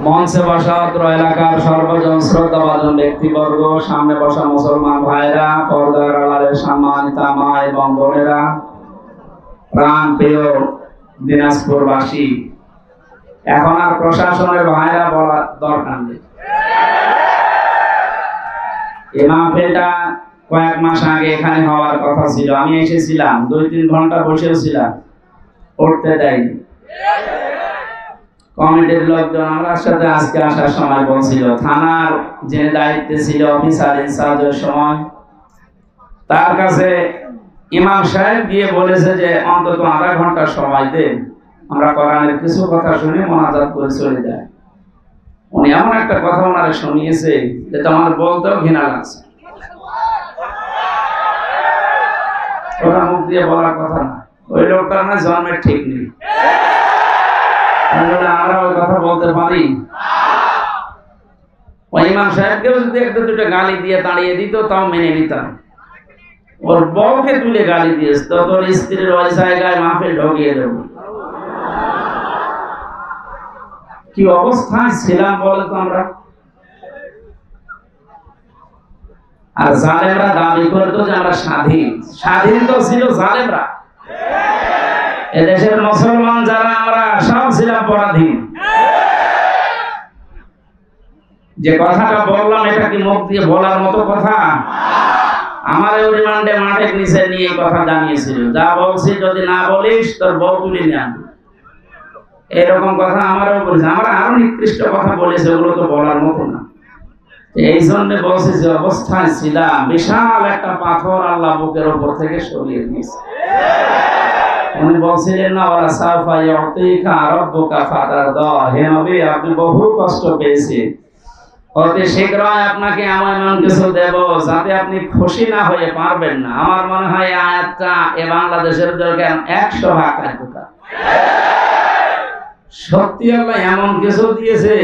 মঞ্চে বসা অত্র এলাকার সর্বজন শ্রদ্ধাভাজন ব্যক্তিবর্গ, সামনে বসা মুসলমান ভাইরা, পর্দার আড়ালের সম্মানিত মা এবং বোনেরা, প্রাণ প্রিয় দিনাজপুরবাসী, এখন আর প্রশাসনের ভাইরা বলার দরকার নেই। এই মাহফিলটা কয়েক মাস আগে এখানে হওয়ার কথা ছিল। আমি এসেছিলাম, 2-3 ঘন্টা বসেছিলাম, উঠতে দেয়নি। কমিটির লোকজন আমার সাথে আজকে আসার সময় বলছিল, থানার যে দায়িত্বে ছিল অফিসার ইনচার্জের সময়, তার কাছে ইমাম সাহেব গিয়ে বলেছে যে অন্তত আধা ঘন্টা সময় দেন, আমরা কোরআনের কিছু কথা শুনে মোনাজাত করে চলে যায়। উনি এমন একটা কথা ওনারে শুনিয়েছে যে তোমার বলতেও ঘৃণা লাগছে। ওরা মুখ দিয়ে বলার কথা না, ওই লোকটার না জন্মের ঠিক নেই। আমরা ওই কথা বলতে পারি? ওই ইমাম সাহেবকেও যদি একটা দুটো গালি দিয়ে তাড়িয়ে দিত তাও মেনে নিতাম। ওর বউকে তুলে গালি দিয়েছে, তো তোর স্ত্রীর ওই জায়গায় মাহফিল ঢুকিয়ে দেব। কি অবস্থায় ছিলাম বলতো আমরা। আর জালেমরা দাবি করতো যে আমরা স্বাধীন। স্বাধীন তো ছিল জালেমরা। এদেশের মুসলমান যারা আমরা সব ছিলাম পরাধীন। যে কথাটা বললাম এটা কি মুখ দিয়ে বলার মতো কথা? আমার রিমান্ডে মাঠের নিচে নিয়ে কথা জানিয়েছিল, যা বলছি যদি না বলিস তোর বউ তুলে নিয়ে আনবি, এরকম কথা আমারও বলেছে। আমরা আরো নিকৃষ্ট কথা বলেছে, ওগুলো তো বলার মতো না। এই জন্য বলছি যে অবস্থায় ছিলাম, বিশাল একটা পাথর আল্লাহ বুকের উপর থেকে সরিয়ে দিয়েছে। উনি বলছিলেন না, ওরা সাফা ইয়াতিকা রাব্বুকা ফাতারদা, হে নবী আপনি বহু কষ্ট পেয়েছেন, অতি শীঘ্রই আপনাকে এমন কিছু দেব যাতে আপনি খুশি না হয়ে পারবেন না। আমার মনে হয় আয়াতটা এ বাংলাদেশের জন্য 100 ভাগ কার্যকর। সত্যি আল্লাহ এমন কিছু দিয়েছে,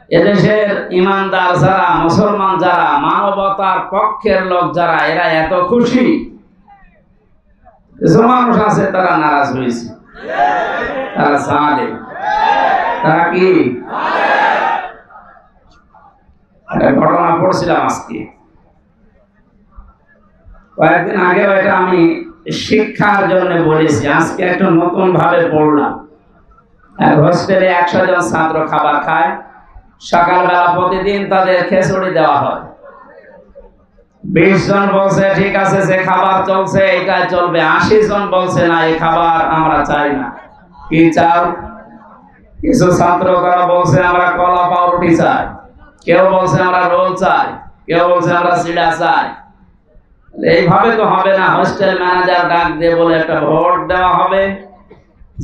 এদেশের ইমানদার যারা, মুসলমান যারা, মানবতার পক্ষের লোক যারা, এরা এত খুশি। কিছু মানুষ আছে তারা নারাজ হয়েছে, তারা জালেম, তারা কি একটা ঘটনা পড়ছিলাম আজকে, কয়েকদিন আগে এটা আমি শিক্ষার জন্য বলেছি, আজকে একটু নতুন ভাবে পড়লাম। হোস্টেলে 100 জন ছাত্র খাবার খায়, সকালবেলা প্রতিদিন তাদের খিচুড়ি দেওয়া হয়। 20 জন বলছে ঠিক আছে, যে খাবার চলছে এটাই চলবে। 80 জন বলছে না, এই খাবার আমরা চাই না। কি চাও? কিছু ছাত্র তারা বলছে আমরা কলা পাউরুটি চাই, কেউ বলছে আমরা রোল চাই, কেউ বলছে আমরা সিডা চাই। এইভাবে তো হবে না। হোস্টেল ম্যানেজার ডাক দিয়ে বলে একটা ভোট দেওয়া হবে,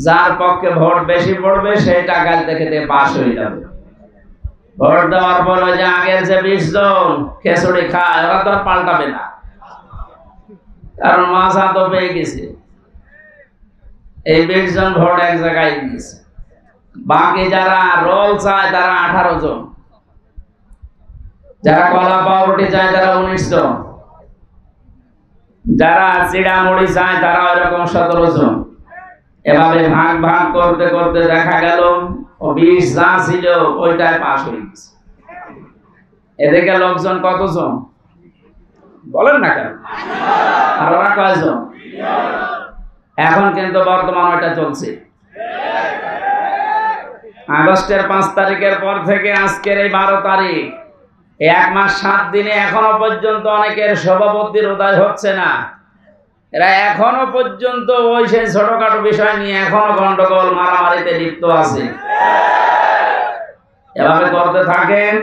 যার পক্ষে ভোট বেশি পড়বে সেই টাকা থেকে পাস হয়ে যাবে। ভোট দেওয়ার পর ওই যে আগের যে 20 জন খিচুড়ি খায়, ওরা তো আর পাল্টাবে না, কারণ মাজা তো পেয়ে গেছে। এই 20 জন ভোট এক জায়গায় দিয়েছে। বাকি যারা রোল চায় তারা 18 জন, যারা কলা পাউরুটি চায় তারা 19 জন, যারা চিড়া মুড়ি চায় তারা ওইরকম 17 জন। এভাবে ভাগ ভাগ করতে করতে দেখা গেল 20 যা ছিল ওইটাই পাস হয়ে গেছে। এদিকে লোকজন কতজন বলেন না কেন? আর ওরা কয়জন? এখন কিন্তু বর্তমান ওইটা চলছে। আগস্টের 5 তারিখের পর থেকে আজকের এই 12 তারিখ, 1 মাস 7 দিনে এখনো পর্যন্ত অনেকের সভাপতির উদয় হচ্ছে না। এরা এখনো পর্যন্ত ওই সেই ছোটখাটো বিষয় নিয়ে এখনো গন্ডগোল মারামারিতে লিপ্ত আছে। এভাবে করতে থাকেন,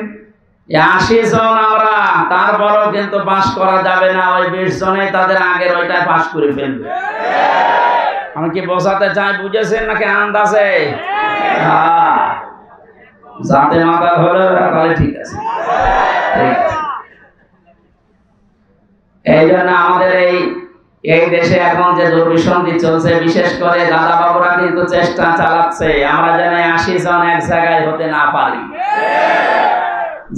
80 জন আমরা, তারপরও কিন্তু পাস করা যাবে না। ওই 20 জনেই তাদের আগের ওইটাই পাস করে ফেলবে। আমি কি বোঝাতে চাই বুঝেছেন নাকি আন্দাজে? যাতে মাথা ধরে তাহলে ঠিক আছে। এই জন্য আমাদের এই দেশে এখন যে দুর্বিসন্ধি চলছে, বিশেষ করে দাদা বাবুরা কিন্তু চেষ্টা চালাচ্ছে আমরা যেন 80 জন এক জায়গায় হতে না পারি।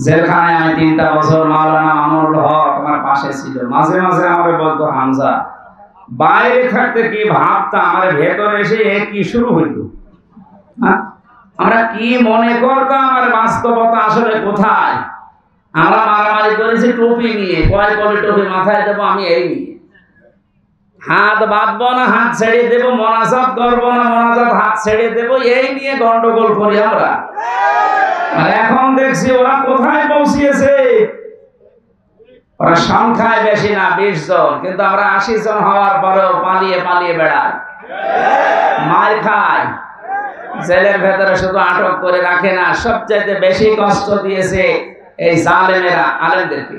যেখানে আমি 3টা বছর মাওলানা মামুনুল হক আমার পাশে ছিল, মাঝে মাঝে আমাকে বলতো, হামজা বাইরে থাকতে কি ভাবতা, আমার ভেতরে এসে কি শুরু হইতো। আমরা কি মনে করতাম আর বাস্তবতা আসলে কোথায়? আমরা মারামারি করেছি টুপি নিয়ে, কয় করে টুপি মাথায় দেবো আমি এই নিয়ে, হাত বাঁধবো না হাত ছেড়ে দেবো, মোনাজাত করবো না মোনাজাত হাত ছেড়ে দেবো, এই নিয়ে গন্ডগোল করি আমরা। আর এখন দেখছি ওরা কোথায় পৌঁছিয়েছে। ওরা সংখ্যায় বেশি না 20 জন, কিন্তু আমরা 80 জন হওয়ার পরেও পালিয়ে পালিয়ে বেড়াই, মার খায়, জেলের ভেতরে শুধু আটক করে রাখে না, সবচাইতে বেশি কষ্ট দিয়েছে এই জালেমেরা আলেমদেরকে।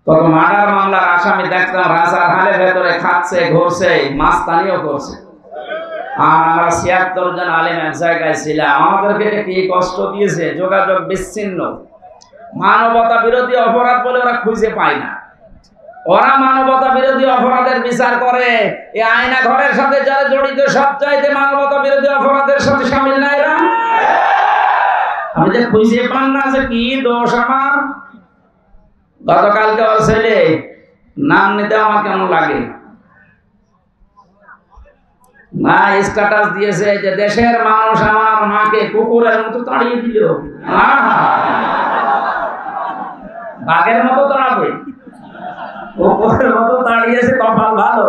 কত মার্ডার মামলার আসামি দেখতাম রাজার হালের ভেতরে খাচ্ছে, ঘুরছে, মাস্তানিও করছে। আর আমরা 76 জন আলেম এক জায়গায় ছিলাম, আমাদেরকে কি কষ্ট দিয়েছে। যোগাযোগ বিচ্ছিন্ন, মানবতা বিরোধী অপরাধ বলে ওরা খুঁজে পায় না। ওরা মানবতা বিরোধী অপরাধের বিচার করে, এই আয়না ঘরের সাথে যারা জড়িত সবচাইতে মানবতা বিরোধী অপরাধের সাথে শামিল না এরা। আমি যে খুঁজে পান না যে কি দোষ আমার। গতকালকে ওর ছেলে নাম নিতে আমার কেমন লাগে না, স্ট্যাটাস দিয়েছে যে দেশের মানুষ আমার মাকে কুকুরের মতো তাড়িয়ে দিল। বাঘের মতো তাড়াবে, কুকুরের মতো তাড়িয়েছে, কপাল ভালো।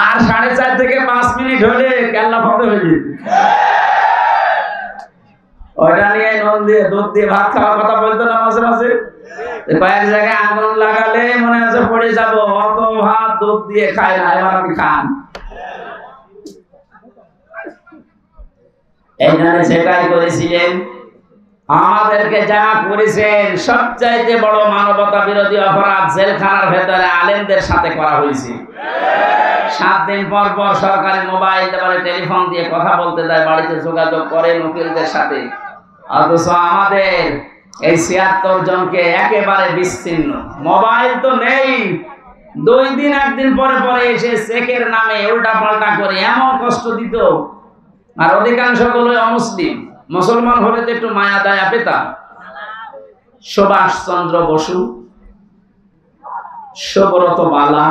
আর 4.5 থেকে 5 মিনিট হলে কেল্লা ফটো হয়ে যেত। ওইটা নিয়ে নুন দিয়ে দুধ দিয়ে ভাত খাওয়ার কথা বলতো না মাঝে মাঝে। কয়েক জায়গায় আগুন লাগালে মনে হচ্ছে পড়ে যাবো, অত ভাত দুধ দিয়ে খায় না, এবার আপনি খান। এখানে সেটাই করেছিলেন, আমাদেরকে যা করেছেন সবচাইতে বড় মানবতা বিরোধী অপরাধ জেলখানার ভেতরে আলেমদের সাথে করা হয়েছে। 7 দিন পর পর সরকারি মোবাইল তারপরে টেলিফোন দিয়ে কথা বলতে দেয়, বাড়িতে যোগাযোগ করে উকিলদের সাথে। অথচ আমাদের এই 76 জনকে একেবারে বিচ্ছিন্ন, মোবাইল তো নেই। 2 দিন 1 দিন পরে পরে এসে চেকের নামে উল্টা পাল্টা করে এমন কষ্ট দিত। আর অধিকাংশ গুলো অমুসলিম, মুসলমান হলে তো একটু মায়া দয়া পেতাম। সুভাষ চন্দ্র বসু, সুব্রত বালা,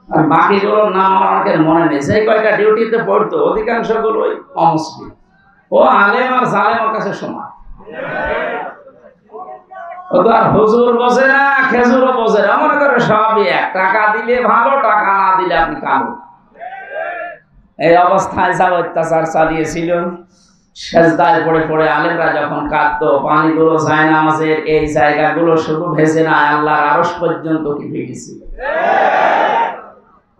আর বাকিগুলোর নাম আমাকে মনে নেই। সেই কয়টা ডিউটিতে পড়তো অধিকাংশ গুলোই অমুসলিম। ও আলেম আর জালেমের কাছে সমান। ও তো আর হুজুর বোঝে না, খেজুরও বোঝে না, মনে করে সবই এক। টাকা দিলে ভালো, টাকা না দিলে আপনি কালো। এই অবস্থায় যা অত্যাচার চালিয়েছিল, সেজদায় পড়ে পড়ে আলেমরা যখন কাঁদতো, পানিগুলো যায় নামাজের এই জায়গাগুলো শুধু ভেসে না, আল্লাহর আরশ পর্যন্ত কি ভেগেছিল।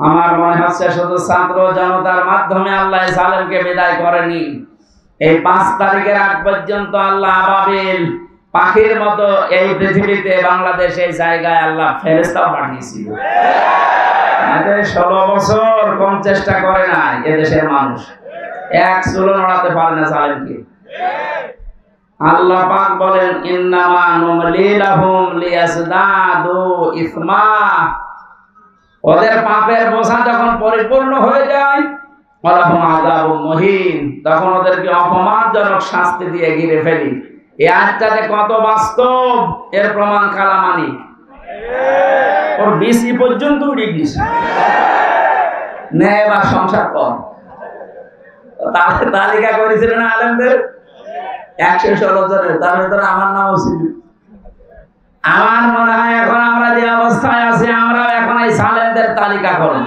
আমার মনে হচ্ছে শুধু ছাত্র জনতার মাধ্যমে আল্লাহ জালেমকে বিদায় করেনি। এই 5 তারিখের আগ পর্যন্ত আল্লাহ আবাবিল পাখির মতো এই পৃথিবীতে বাংলাদেশ এই জায়গায় আল্লাহ ফেরেশতা পাঠিয়েছিল। 16 বছর কম চেষ্টা করে নাই এদেশের মানুষ, এক চুলো নড়াতে পারে না জালেমকে। আল্লাহ পাক বলেন, ইন্নামা নুমলি লাহুম লিয়াজদাদু ইসমা। ওদের পাপের বোঝা যখন পরিপূর্ণ হয়ে যায়, ওয়ালাহুম আযাবুম মুহিন, তখন ওদেরকে অপমানজনক শাস্তি দিয়ে ঘিরে ফেলি। এই আয়াতটাতে কত বাস্তব এর প্রমাণ কালামানি। ওর বিসি পর্যন্ত উড়ে গেছে, ন্যায় বা সংসার কর। তাদের তালিকা করেছিলেন আলেমদের 116 জনের, তার ভেতরে আমার নামও ছিল। আমার মনে হয় এখন আমরা যে অবস্থায় আছি, আমরা এখন এই সালেমদের তালিকা করব।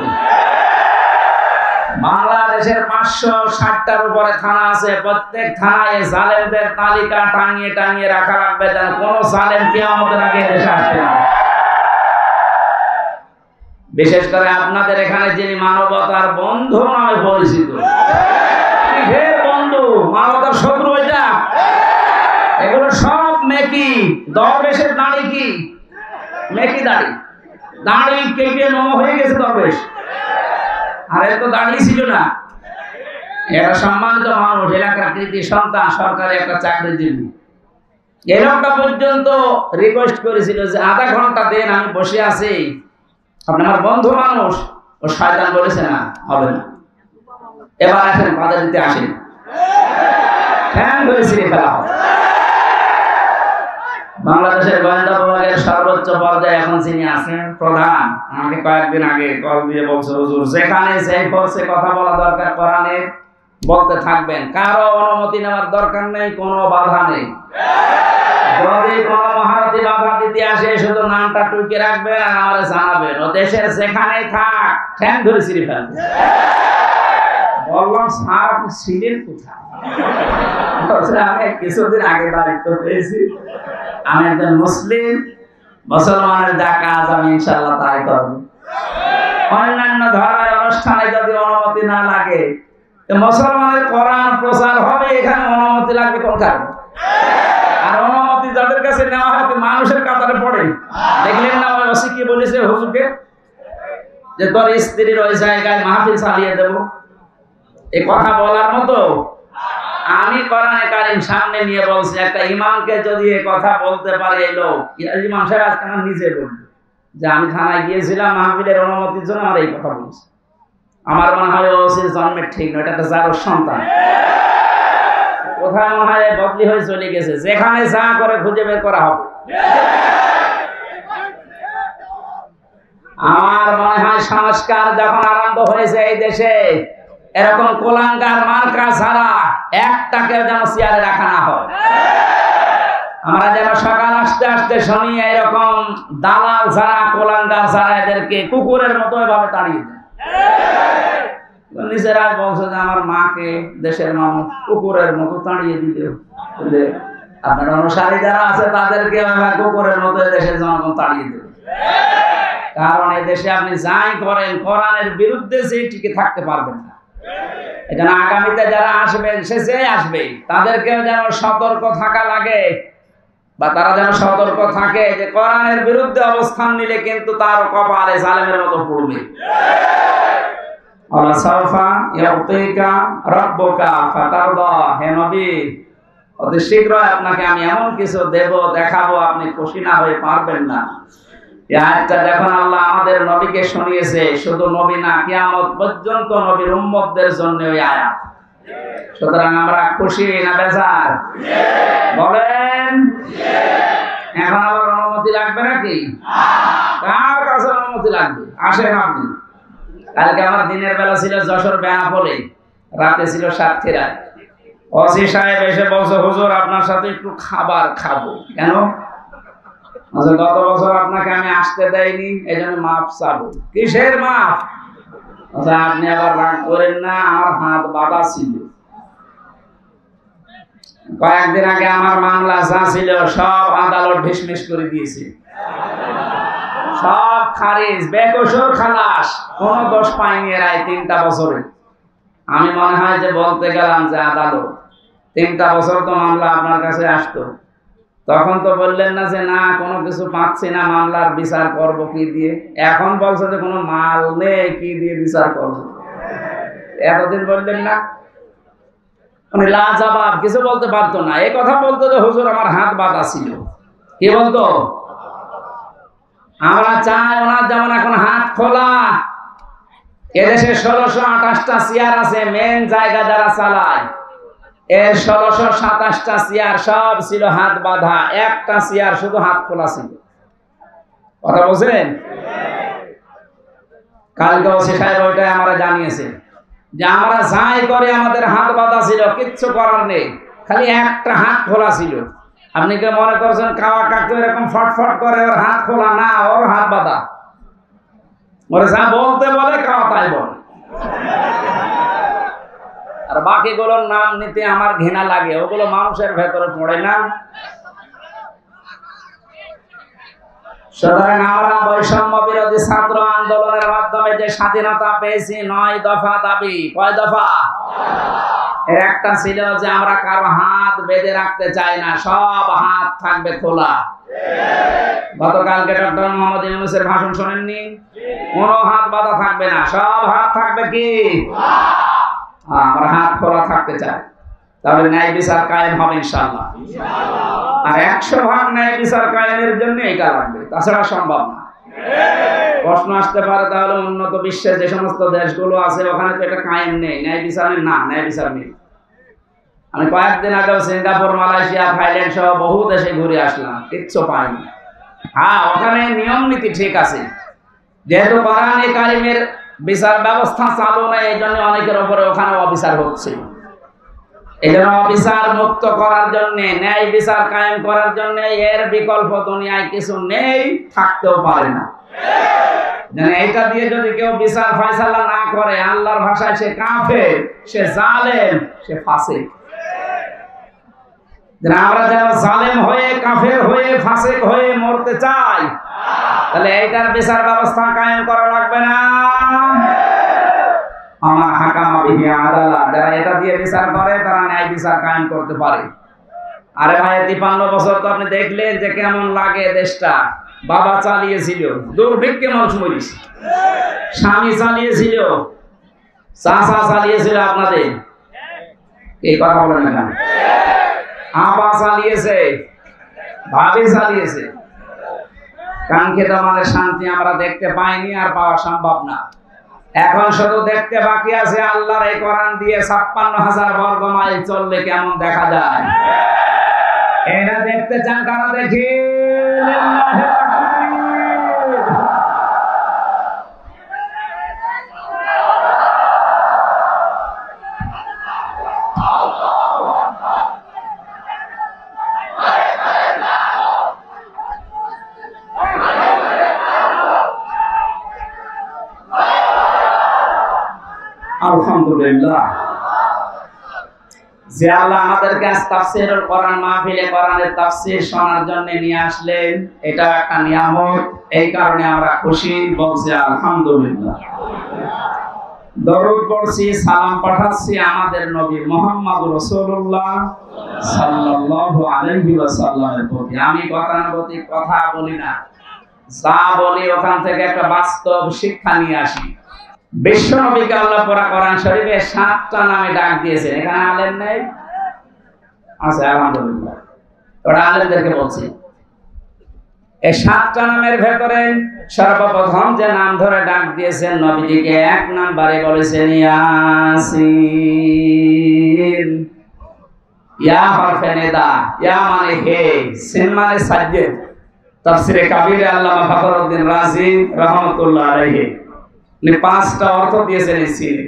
বাংলাদেশের 560টার উপরে থানা আছে, প্রত্যেক থানায় সালেমদের তালিকা টাঙিয়ে টাঙিয়ে রাখা লাগবে, যেন কোন সালেম কিয়ামতের আগে দেশে আসতে না। বিশেষ করে আপনাদের এখানে যিনি মানবতার বন্ধু নামে পরিচিত, বন্ধু মানবতার শত্রু, এটা এগুলো সব মেকি। দরবেশের দাড়ি কি মেকি দাড়ি, দাড়ি কেটে নম হয়ে গেছে দরবেশ। আর এত দাড়ি ছিল না, এটা সম্মানিত মানুষ, এলাকার কৃতি সন্তান, সরকারি একটা চাকরিজীবী। এই লোকটা পর্যন্ত রিকোয়েস্ট করেছিল যে আধা ঘন্টা দেন, আমি বসে আছি, আপনি আমার বন্ধু মানুষ। ও শয়তান বলেছে না, হবে না, এবার আসেন, বাধা দিতে আসেন, ঠ্যাং ধরে ছিঁড়ে ফেলা হবে। বাংলাদেশের গোয়েন্দা বিভাগের সর্বোচ্চ পর্যায়ে এখন যিনি আছেন প্রধান, আমাকে কয়েকদিন আগে কল দিয়ে বলছে, হুজুর যেখানে যে ফোর্সে কথা বলা দরকার কোরআনের, বলতে থাকবেন, কারো অনুমতি নেওয়ার দরকার নেই, কোনো বাধা নেই। যদি কোনো মহারথী বাধা দিতে আসে শুধু নামটা টুকে রাখবেন আর আমারে জানাবেন, ও দেশের যেখানেই থাক ঠ্যাং ধরে ছিঁড়ে ফেলবে। বললাম স্যার আপনি ছিলেন কোথায়? আমি কিছুদিন আগে দায়িত্ব পেয়েছি, আমি একজন মুসলিম, মুসলমানের যা কাজ আমি ইনশাআল্লাহ তাই করব। অন্যান্য ধর্মের অনুষ্ঠানে যদি অনুমতি না লাগে, মুসলমানের কোরআন প্রচার হবে, এখানে অনুমতি লাগবে কোন কারণে? আর অনুমতি যাদের কাছে নেওয়া হয় মানুষের কাতারে পড়ে। দেখলেন না ওসি কি বলেছে হুজুরকে, যে তোর স্ত্রীর ওই জায়গায় মাহফিল চালিয়ে দেব। এই কথা বলার মতো? আমি কোরআনে কারীম সামনে নিয়ে বলছি, একটা ইমামকে যদি এই কথা বলতে পারে এই লোক, ইমাম সাহেব আজকে আমার নিজে বলবে যে আমি থানায় গিয়েছিলাম মাহফিলের অনুমতির জন্য, আমার এই কথা বলছে। আমার মনে হয় ওসির জন্মের ঠিক নয়, এটা একটা জারোর সন্তান। কোথায় মনে হয় বদলি হয়ে চলে গেছে, যেখানে যা করে খুঁজে বের করা হবে। আমার মনে হয় সংস্কার যখন আরম্ভ হয়েছে এই দেশে, এরকম কোলাঙ্গার মার্কা ছাড়া একটাকে যেন চেয়ারে রাখা না হয়। আমরা যেন সকাল আসতে আসতে শুনি এরকম দালাল ছাড়া, কোলাঙ্গার ছাড়া এদেরকে কুকুরের মতো এভাবে তাড়িয়ে দেয়। নিজেরা বলছে যে আমার মাকে দেশের মানুষ কুকুরের মতো তাড়িয়ে দিল। আপনার অনুসারী যারা আছে তাদেরকে কুকুরের মতো দেশের জনগণ তাড়িয়ে দেবে। কারণ এই দেশে আপনি যাই করেন কোরআনের বিরুদ্ধে যে টিকে থাকতে পারবেন না। এখানে আগামীতে যারা আসবেন, সে যে আসবে তাদেরকেও যেন সতর্ক থাকা লাগে, বা তারা যেন সতর্ক থাকে যে কোরআনের বিরুদ্ধে অবস্থান নিলে কিন্তু তার কপালে জালেমের মতো পড়বে। হে নবী, অতি শীঘ্রই আপনাকে আমি এমন কিছু দেব, দেখাবো, আপনি খুশি না হয়ে পারবেন না। এই আয়াতটা যখন আল্লাহ আমাদের নবীকে শুনিয়েছে, শুধু নবী না, কিয়ামত পর্যন্ত নবীর উম্মতদের জন্য ওই আয়াত। সুতরাং আমরা খুশি না বেজার? বলেন। এখন আবার অনুমতি লাগবে নাকি? কার কাছে অনুমতি লাগবে? আসেন আপনি। কালকে আমার দিনের বেলা ছিল যশোর বেনাপোলে, রাতে ছিল সাতক্ষীরায়। ওসি সাহেব এসে বলছে, হুজুর আপনার সাথে একটু খাবার খাবো। কেন? গত বছর আপনাকে আমি আসতে দেয়নি, এই জন্য মাপ চাবো। কিসের মাপ? আপনি আবার রাগ করেন না, আমার হাত বাঁধা ছিল। কয়েকদিন আগে আমার মামলা যা ছিল সব আদালত ঢিসমিস করে দিয়েছে, সব খারিজ, বেকসুর খালাস, কোন দোষ পাইনি এরা 3টা বছরে। আমি মনে হয় যে বলতে গেলাম যে আদালত 3টা বছর তো মামলা আপনার কাছে আসতো, তখন তো বললেন না যে না কোনো কিছু পাচ্ছি না, মামলার বিচার করব কি দিয়ে। এখন বলছে যে কোনো মাল নেই, কি দিয়ে বিচার করবো। এতদিন বললেন না? উনি লাজবাব, কিছু বলতে পারতো না। এই কথা বলতো যে হুজুর আমার হাত বাঁধা ছিল। কি বলতো? আমরা চাই ওনার যেমন এখন হাত খোলা। এদেশে 1628টা চেয়ার আছে, মেন জায়গা যারা চালায়, এর 1627টা চেয়ার সব ছিল হাত বাঁধা, একটা চেয়ার শুধু হাত খোলা ছিল। কথা বলছেন? কালকে ওসি সাহেব ওইটাই আমরা জানিয়েছে যে আমরা যাই করে আমাদের হাত বাঁধা ছিল, কিচ্ছু করার নেই, খালি একটা হাত খোলা ছিল। আপনি কি মনে করছেন কাওয়া কাকু এরকম ফটফট করে ওর হাত খোলা? না, ওর হাত বাঁধা। ওরা যা বলতে বলে কাওয়া তাই বলে। আর বাকিগুলোর নাম নিতে আমার ঘৃণা লাগে, ওগুলো মানুষের ভেতরে পড়ে না। সুতরাং আমরা বৈষম্য বিরোধী ছাত্র আন্দোলনের মাধ্যমে যে স্বাধীনতা পেয়েছি, 9 দফা দাবি। কয় দফা? এর একটা ছিল যে আমরা কারো হাত বেঁধে রাখতে চাই না, সব হাত থাকবে খোলা। গতকালকে ডক্টর মোহাম্মদ ইউনূসের ভাষণ শোনেননি? কোনো হাত বাঁধা থাকবে না, সব হাত থাকবে কি? আমরা হাত খোলা থাকতে চাই। তাহলে ন্যায় বিচার কায়েম হবে ইনশাআল্লাহ। আর 100% ন্যায় বিচার কায়েমের জন্য এটা লাগবে, তাছাড়া সম্ভব না। প্রশ্ন আসতে পারে তাহলে উন্নত বিশ্বের যে সমস্ত দেশগুলো আছে ওখানে তো এটা কায়েম নেই, ন্যায় বিচারের না, ন্যায় বিচার নেই। আমি কয়েকদিন আগে সিঙ্গাপুর, মালয়েশিয়া, থাইল্যান্ড সহ বহু দেশে ঘুরে আসলাম, কিচ্ছু পাইনি। হ্যাঁ, ওখানে নিয়ম নীতি ঠিক আছে, যেহেতু কোরআনে কারিমের বিচার ব্যবস্থা চালু নাই, এই জন্য অনেকের উপরে ওখানে অবিচার হচ্ছে। এজন্য অবিচার মুক্ত করার জন্য, ন্যায় বিচার কায়েম করার জন্য এর বিকল্প দুনিয়ায় কিছু নেই, থাকতেও পারে না। এটা দিয়ে যদি কেউ বিচার ফয়সালা না করে, আল্লাহর ভাষায় সে কাফের, সে জালেম, সে ফাসিক। আমরা যারা জালেম হয়ে, কাফের হয়ে, ফাসিক হয়ে মরতে চাই, তাহলে এইটার বিচার ব্যবস্থা কায়েম করা লাগবে না? আমার হাকামা বিহি আদালা, যারা এটা দিয়ে বিচার করে তারা ন্যায় বিচার কায়েম করতে পারে। আরে ভাই, 53 বছর তো আপনি দেখলেন যে কেমন লাগে দেশটা। বাবা চালিয়েছিল, দুর্ভিক্ষে মানুষ মরিস, স্বামী চালিয়েছিল, চাচা চালিয়েছিল, আপনাদের এই কথা বলেন না কেন? আপা চালিয়েছে, ভাবি চালিয়েছে। কাঙ্ক্ষিত মানে শান্তি আমরা দেখতে পাইনি, আর পাওয়া সম্ভব না। এখন শুধু দেখতে বাকি আছে আল্লাহর এই কোরআন দিয়ে 56,000 বর্গ মাইল চললে কেমন দেখা যায়। এরা দেখতে চান, কারা দেখি? আলহামদুলিল্লাহ, যে আল্লাহ আমাদেরকে আজ তাফসীরুল কোরআন মাহফিলে কোরআনের তাফসীর শোনার জন্য নিয়ে আসলেন, এটা একটা নিয়ামত। এই কারণে আমরা খুশি, বলছি আলহামদুলিল্লাহ। দরুদ পড়ছি, সালাম পাঠাচ্ছি আমাদের নবী মুহাম্মদ রাসূলুল্লাহ সাল্লাল্লাহু আলাইহি ওয়াসাল্লামের প্রতি। আমি গতানুগতিক কথা বলি না, যা বলি ওখান থেকে একটা বাস্তব শিক্ষা নিয়ে আসি। বিশ্ব নবীকে আল্লাহ পুরা কোরআন শরীফে 7টা নামে ডাক দিয়েছেন। এখানে আলেম নেই? আছে, আলহামদুলিল্লাহ। ওরা আলেমদেরকে বলছি, এই 7টা নামের ভেতরে সর্বপ্রথম যে নাম ধরে ডাক দিয়েছেন নবীজিকে, 1 নম্বরে বলেছেন ইয়াসিন। ইয়া হরফে নিদা, ইয়া মানে হে, সিন মানে সাজ্জেদ। তাফসীরে কাবীরে আল্লামা ফখরুদ্দিন রাজি রাহমাতুল্লাহ আলাইহি 5টা অর্থ দিয়েছেন এই সিনে।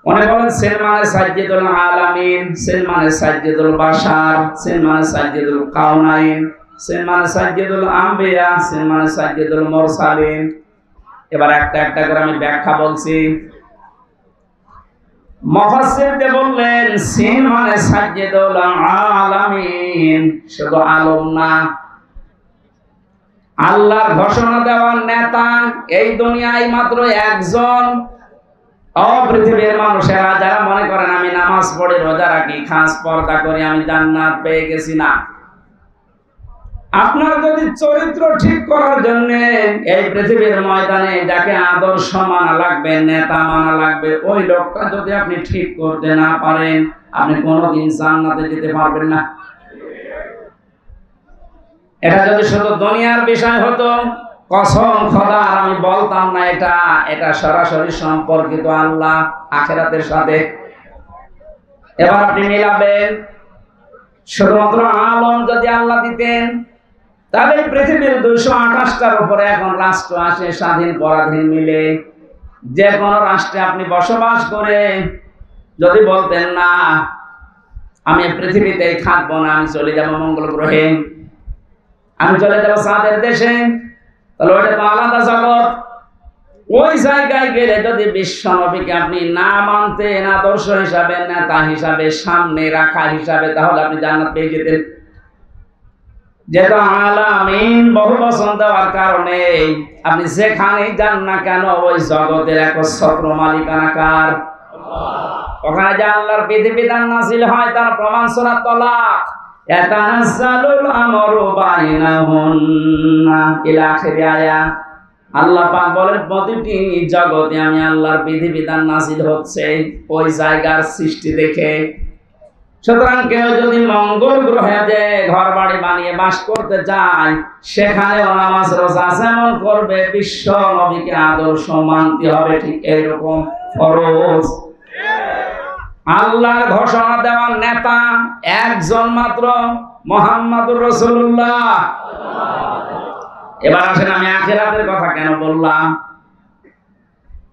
অনেক বলেন সিন মানে সাজ্জেদুল আলামিন, সিন মানে সাজ্জেদুল বাশার, সিন মানে সাজ্জেদুল কাউনাইন, সিন মানে সাজ্জেদুল আম্বিয়া, সিন মানে সাজ্জেদুল মুরসালিন। এবার একটা একটা করে আমি ব্যাখ্যা বলছি। মুফাসসিরতে বললেন সিন মানে সাজ্জেদুল আলামিন, শুধু আলম না, আল্লাহর ঘোষণা দেওয়ার নেতা এই দুনিয়ায় মাত্র একজন। পৃথিবীর মানুষেরা যারা মনে করেন আমি নামাজ পড়ি, রোজা রাখি, খাস পর্দা করি, আমি জান্নাত পেয়ে গেছি, না। আপনার যদি চরিত্র ঠিক করার জন্য এই পৃথিবীর ময়দানে যাকে আদর্শ মানা লাগবে, নেতা মানা লাগবে, ওই লোকটা যদি আপনি ঠিক করতে না পারেন, আপনি কোনোদিন জান্নাতে যেতে পারবেন না। এটা যদি শুধু দুনিয়ার বিষয় হতো, কসম খোদার আমি বলতাম না এটা সরাসরি সম্পর্কিত আল্লাহ আখিরাতের সাথে। এবার আপনি মিলাবেন, শুধুমাত্র আলম যদি আল্লাহ দিতেন, তাহলে পৃথিবীর 228টার উপরে এখন রাষ্ট্র আসে, স্বাধীন পরাধীন মিলে। যে কোনো রাষ্ট্রে আপনি বসবাস করে যদি বলতেন না আমি পৃথিবীতেই থাকবো না, আমি চলে যাব মঙ্গল গ্রহে, আমি চলে যাব চাঁদের দেশে, তাহলে ওইটা তো আলাদা জগৎ। ওই জায়গায় গেলে যদি বিশ্ব নবীকে আপনি না মানতেন আদর্শ হিসাবে, নেতা হিসাবে, সামনে রাখা হিসাবে, তাহলে আপনি জান্নাত পেয়ে যেতেন। যেহেতু আলামিন বহু বচন দেওয়ার কারণে আপনি যেখানেই যান না কেন, ওই জগতের একচ্ছত্র মালিকানা কার? ওখানে যে আল্লাহর বিধিবিধান নাযিল হয় তার প্রমাণ সূরা তালাক, ইয়াতানাজ্জালুল আমরু বাইনাহুন্না ইলা আখির আয়াত। আল্লাহ পাক বলেন প্রতিটি জগতে আমি আল্লাহর বিধিবিধান নাযিল হচ্ছে ওই জায়গার সৃষ্টি দেখে। সুতরাং কেউ যদি মঙ্গল গ্রহে যে ঘর বাড়ি বানিয়ে বাস করতে চায়, সেখানেও নামাজ রোজা যেমন করবে, বিশ্ব নবীকে আদর্শ মানতে হবে ঠিক এইরকম ফরজ। আল্লাহর ঘোষণা দেওয়ার নেতা একজন মাত্র, মুহাম্মদুর রাসূলুল্লাহ। এবার আসেন আমি আখিরাতের কথা কেন বললাম।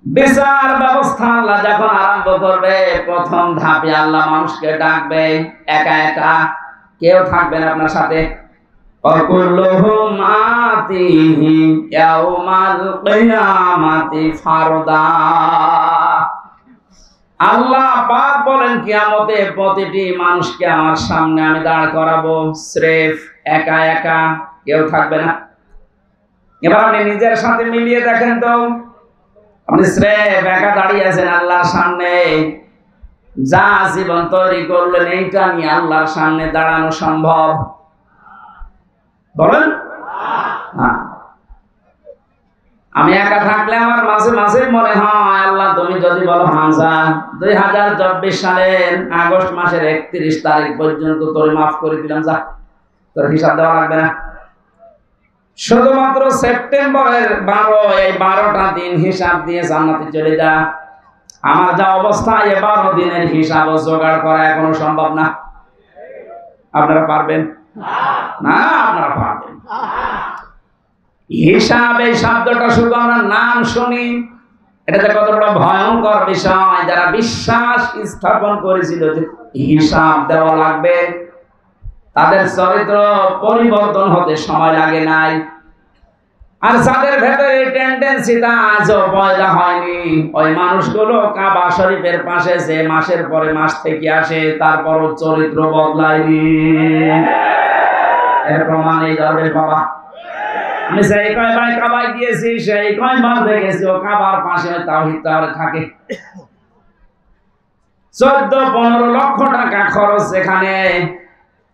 বিচার ব্যবস্থা আল্লাহ যখন আরম্ভ করবে, প্রথম ধাপে আল্লাহ মানুষকে ডাকবে একা একা, কেউ থাকবে না আপনার সাথে। وكلهم آتيه يوم القيامة فردا। আল্লাহ পাক বলেন কিয়ামতে প্রতিটি মানুষকে আমার সামনে আমি দাঁড় করাবো, স্রেফ একা একা, কেউ থাকবে না। এবার আপনি নিজের সাথে মিলিয়ে দেখেন তো, আপনি স্রেফ একা দাঁড়িয়ে আছেন আল্লাহর সামনে, যা জীবন তৈরি করলেন এইটা নিয়ে আল্লাহর সামনে দাঁড়ানো সম্ভব? বলেন না। আমি একা থাকলে আমার মাঝে মাঝে মনে হয়, আল্লাহ তুমি যদি বলো হামজা 2024 সালের আগস্ট মাসের 31 তারিখ পর্যন্ত তোর মাফ করে দিলাম, যা, তোর হিসাব দেওয়া লাগবে না। শুধুমাত্র সেপ্টেম্বরের 12, এই 12টা দিন হিসাব দিয়ে জান্নাতে চলে যা। আমার যা অবস্থা, এই 12 দিনের হিসাব জোগাড় করা এখনো সম্ভব না। আপনারা পারবেন না? আপনারা পারবেন। হিসাব, এই শব্দটা শুধু আমরা নাম শুনি, এটাতে কত বড় ভয়ঙ্কর বিষয়। যারা বিশ্বাস স্থাপন করেছিল যে হিসাব দেওয়া লাগবে, তাদের চরিত্র পরিবর্তন হতে সময় লাগে নাই। আর যাদের ভেতরে এই টেন্ডেন্সিটা আজও পয়দা হয়নি, ওই মানুষগুলো কাবা শরীফের পাশে যে মাসের পরে মাস থেকে আসে, তারপরও চরিত্র বদলায়নি। এর প্রমাণ এই দরবেশ বাবা। আমি সেই কয়বার কাবায় গিয়েছি, সেই কয়বার দেখেছি ও কাবার পাশে তাওহীদ থাকে। 14-15 লক্ষ টাকা খরচ সেখানে,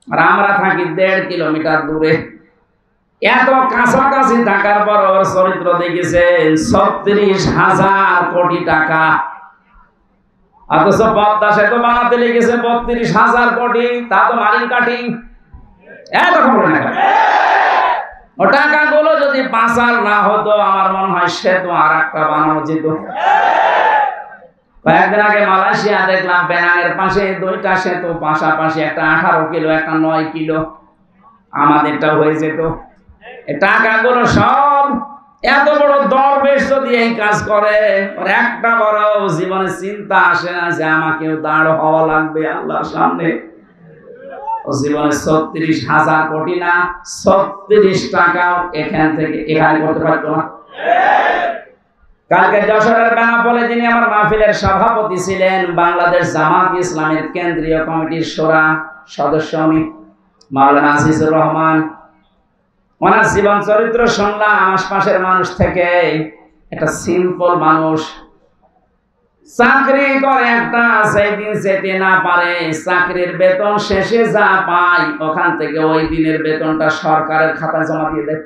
আর আমরা থাকি 1.5 কিলোমিটার দূরে। এত কাছাকাছি থাকার পর ওর চরিত্র দেখেছেন 36,000 কোটি টাকা। অথচ পদ্মা সেতু বানাতে লেগেছে 32,000 কোটি, তা তো মারিন কাটিং। এত খবর না, ও টাকাগুলো যদি পাচার না হতো, আমার মনে হয় সেতু আর একটা বানানো যেত। কয়েকদিন আগে মালয়েশিয়া দেখলাম, পেনাংয়ের পাশে 2টা সেতু পাশাপাশি, একটা 18 কিলো, একটা 9 কিলো। আমাদেরটা হয়ে যেত। টাকাগুলো সব এত বড় দরবেশ যদি এই কাজ করে, ওর একটা বড় জীবনে চিন্তা আসে না যে আমাকেও দাঁড় হওয়া লাগবে আল্লাহর সামনে। ও জীবনে 36,000 কোটি না, 36 টাকাও এখান থেকে এখানে করতে পারতো না। কালকে যশোরের বেনাপোলে যিনি আমার মাহফিলের সভাপতি ছিলেন, বাংলাদেশ জামাত ইসলামের কেন্দ্রীয় কমিটির শোরা সদস্য আমি, মাওলানা আজিজুর রহমান, ওনার জীবন চরিত্র শুনলাম আশপাশের মানুষ থেকে। একটা সিম্পল মানুষ, চাকরি করে একটা, সেই দিন যেতে না পারে, চাকরির বেতন শেষে যা পায় ওখান থেকে ওই দিনের বেতনটা সরকারের খাতায় জমা দিয়ে দেয়।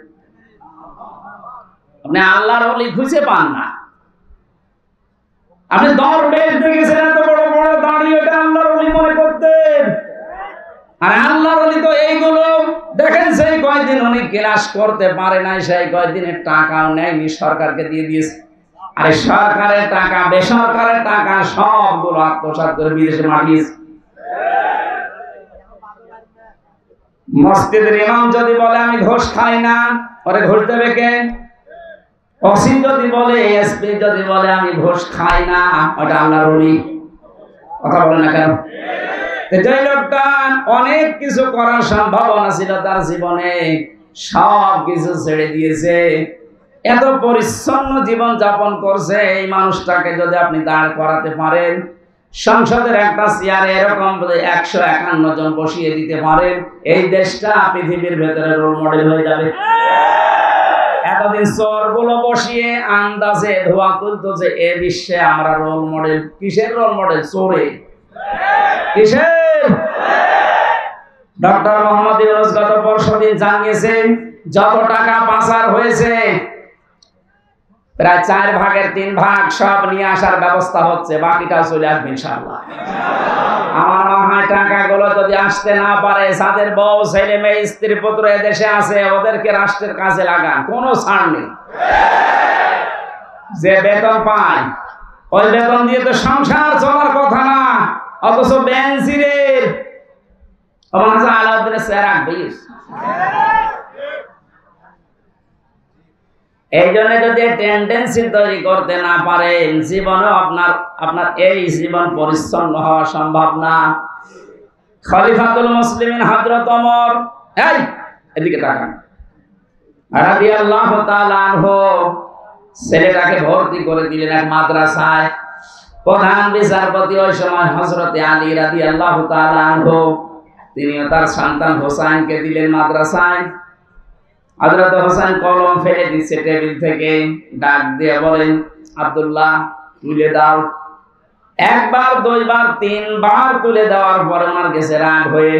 আপনি আল্লাহর ওলি খুঁজে পান না। আপনি দরবেশ দেখেছেন এত বড় বড় দাঁড়িয়ে, এটা আল্লাহর ওলি মনে করতেন। আর আল্লাহর ওলি তো এইগুলো দেখেন, সেই কয়দিন উনি ক্লাস করতে পারে নাই, সেই কয়দিনের টাকাও নেয়নি, সরকারকে দিয়ে দিয়েছে। আরে সরকারের টাকা, বেসরকারের টাকা সবগুলো আত্মসাৎ করে বিদেশে মাটিয়েছে। মসজিদের ইমাম যদি বলে আমি ঘুষ খাই না, ওরে ঘুষ দেবে কে? ওসি যদি বলে, এসপি যদি বলে আমি ঘুষ খাই না, ওটা আল্লাহর ওলি। কথা বলে না কেন? যে লোকটা অনেক কিছু করার সম্ভাবনা ছিল তার জীবনে, সব কিছু ছেড়ে দিয়েছে, এত পরিচ্ছন্ন জীবন যাপন করছে, এই মানুষটাকে যদি আপনি দাঁড় করাতে পারেন, সংসদের একটা চেয়ারে এরকম 151 জন বসিয়ে দিতে পারেন, এই দেশটা পৃথিবীর ভেতরে রোল মডেল হয়ে যাবে। এতদিন চোরগুলো বসিয়ে আন্দাজে ধোয়া তুলতো যে এ বিশ্বে আমরা রোল মডেল। কিসের রোল মডেল? চোরে। কিসের? ডক্টর মোহাম্মদ ইউনূস গত পরশুদিন জানিয়েছেন, যত টাকা পাচার হয়েছে প্রায় 4 ভাগের 3 ভাগ সব নিয়ে আসার ব্যবস্থা হচ্ছে, বাকিটা চলে আসবে ইনশাআল্লাহ। আমার মনে হয় টাকাগুলো যদি আসতে না পারে, যাদের বউ ছেলে মেয়ে স্ত্রী পুত্র এদেশে আছে, ওদেরকে রাষ্ট্রের কাজে লাগান, কোনো ছাড় নেই। যে বেতন পায় ওই বেতন দিয়ে তো সংসার চলার কথা না, অথচ বেনজিরের আলাউদ্দিনের চেহারা এই জন্য যদি টেন্ডেন্সি তৈরি করতে না পারেন, জীবনে আপনার এই জীবন পরিচ্ছন্ন হওয়া সম্ভব না। খলিফাতুল মুসলিমিন হযরত ওমর, এই এদিকে তাকান, রাদিয়াল্লাহু তাআলা আনহু ছেলেটাকে ভর্তি করে দিলেন এক মাদ্রাসায়। প্রধান বিচারপতি ওই সময় হযরত আলী রাদিয়াল্লাহু তাআলা আনহু, তিনিও তার সন্তান হোসাইনকে দিলেন মাদ্রাসায়। হযরত হোসেন কলম ফেলে দিচ্ছে টেবিল থেকে, ডাক দিয়ে বলেন, আব্দুল্লাহ তুলে দাও। একবার, দুইবার, তিনবার তুলে দেওয়ার পর আমার গেছে রাগ হয়ে,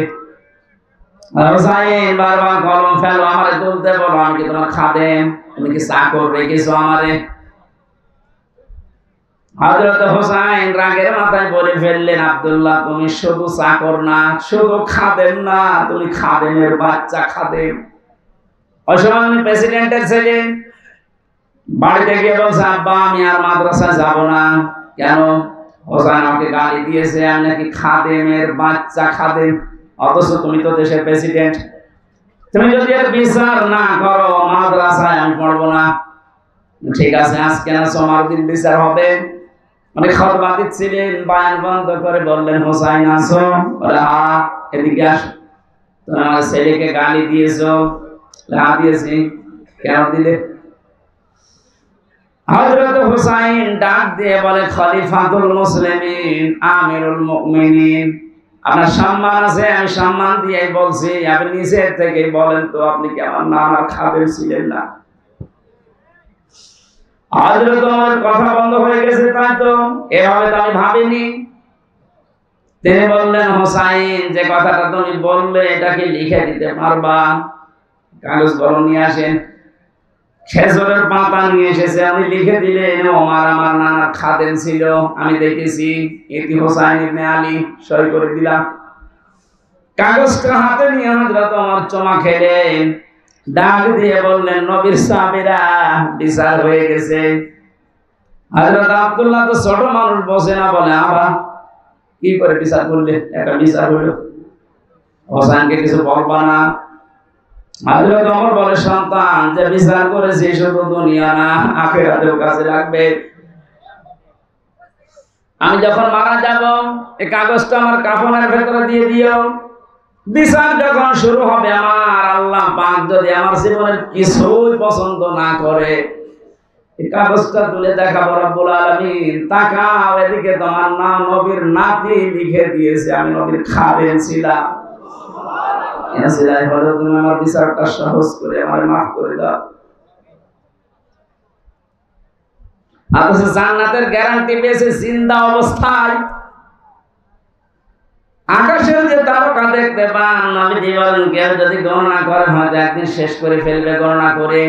হোসাইন বারবার কলম ফেলো, আমারে তুলতে বলো, আমি কি তোমার খাদেম? তুমি কি চাকর রেখেছো আমারে? হযরত হোসাইন রাগের মাথায় বলে ফেললেন, আব্দুল্লাহ তুমি শুধু চাকর না, শুধু খাদেম না, তুমি খাদেমের বাচ্চা খাদেম। ওই সময় আমি প্রেসিডেন্টের ছেলে, বাড়িতে গিয়ে বলছে, আব্বা আমি আর মাদ্রাসায় যাব না। কেন? হোসাইন আমাকে গালি দিয়েছে আমি নাকি খাদেমের বাচ্চা খাদেম, অথচ তুমি তো দেশের প্রেসিডেন্ট। তুমি যদি এর বিচার না করো মাদ্রাসায় আমি পড়বো না। ঠিক আছে, আজকে না সোমবার দিন বিচার হবে। মানে খুতবা দিচ্ছিলেন, বয়ান বন্ধ করে বললেন, হোসাইন আসো? বলে হ্যাঁ, এদিকে আস। তুমি আমার ছেলেকে গালি দিয়েছো? হ্যাঁ দিয়েছি। কেন দিলে? হযরত হোসাইন ডাক দিয়ে বলে, খলিফাতুল মুসলিমিন, আমিরুল মুমিনিন, আপনার সম্মান আছে, আমি সম্মান দিয়ে বলছি, আপনি নিজের থেকে বলেন তো আপনি কি আমার নানার খাদেম ছিলেন না? হযরত ওমর কথা বন্ধ হয়ে গেছে, তাই তো, এভাবে তো আমি ভাবিনি। তিনি বললেন, হোসাইন যে কথাটা তুমি বললে এটাকে লিখে দিতে পারবা? কাগজ কলম নিয়ে আসেন। খেজুরের পাতা নিয়ে এসেছে, আমি লিখে দিলেন, ওমর আমার নানার খাদেম ছিল, আমি দেখেছি, ইতি হোসাইন ইবনে আলী, সই করে দিলাম। কাগজটা হাতে নিয়ে হযরত ওমর চমা খেলেন, ডাক দিয়ে বললেন, নবীর সাহাবীরা, বিচার হয়ে গেছে। হযরত আব্দুল্লাহ তো ছোট মানুষ, বসে না, বলে আবা কি করে বিচার করলে? একটা বিচার হলো, হোসাইনকে কিছু বলবা না? হযরত ওমর বলে, সন্তান, যে বিচার করেছি শুধু দুনিয়া না, আখিরাতেও কাজে লাগবে। আমি যখন মারা যাব এই কাগজটা আমার কাফনের ভেতরে দিয়ে দিও। বিচার যখন শুরু হবে, আমার আল্লাহ পাক যদি আমার জীবনের কিছুই পছন্দ না করে, এই কাগজটা তুলে দেখাবো, রব্বুল আলামিন তাকাও এদিকে, তোমার নাম নবীর নাতি লিখে দিয়েছে, আমি নবীর খাদেম ছিলাম। তুমি আমার বিচারটা সহজ করে আমার মাফ করে দাও। অথচ জান্নাতের গ্যারান্টি পেয়েছে জিন্দা অবস্থায়। আকাশের যে তারকা দেখতে পান, আমি বলেন কেউ যদি গণনা করে হয়তো একদিন শেষ করে ফেলবে গণনা করে।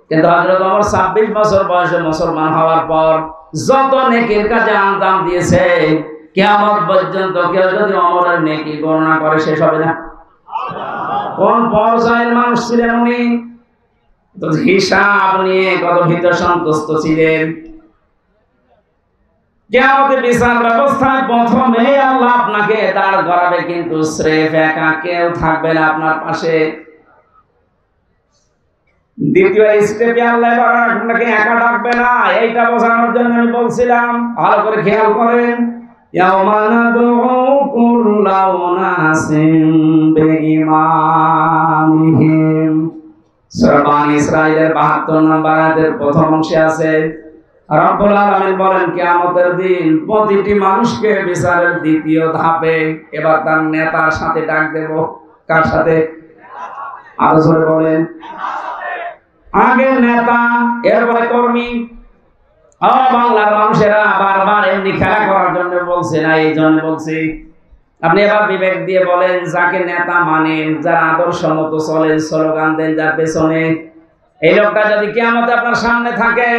কিন্তু হযরত ওমর 26 বছর বয়সে মুসলমান হওয়ার পর যত নেকির কাজে আঞ্জাম দিয়েছে, কিয়ামত পর্যন্ত কেউ যদি ওমরের নেকি গণনা করে শেষ হবে না। কোন পর্যায়ের মানুষ ছিলেন উনি? তো হিসাব নিয়ে কত ভীত সন্তুষ্ট ছিলেন। কিয়ামতের বিচার ব্যবস্থায় প্রথমে আল্লাহ আপনাকে দাঁড় করাবে, কিন্তু স্রেফ একা, কেউ থাকবে না আপনার পাশে। দ্বিতীয় স্টেপে আল্লাহ আপনাকে একা ডাকবে না, এইটা বোঝানোর জন্য আমি বলছিলাম, ভালো করে খেয়াল করেন। ইয়াওমা নাদউ কুল্লা উনাসিন বিইমামিহিম, সূরা বানী ইসরাঈলের 72 নম্বর আয়াতের প্রথম অংশে আছে, রব্বুল আলামিন বলেন, কিয়ামতের দিন প্রতিটি মানুষকে বিচারের দ্বিতীয় ধাপে এবার তার নেতার সাথে ডাক দেব। কার সাথে? আরো জোরে বলেন। আগে নেতা, এরপরে কর্মী। বাংলার মানুষেরা বারবার এমনি খেলা করার জন্য বলছে না, এই জন্য বলছি। আপনি এবার বিবেক দিয়ে বলেন, যাকে নেতা মানেন, যার আদর্শ মতো চলেন, স্লোগান দেন যার পেছনে, এই লোকটা যদি কিয়ামতে আপনার সামনে থাকে,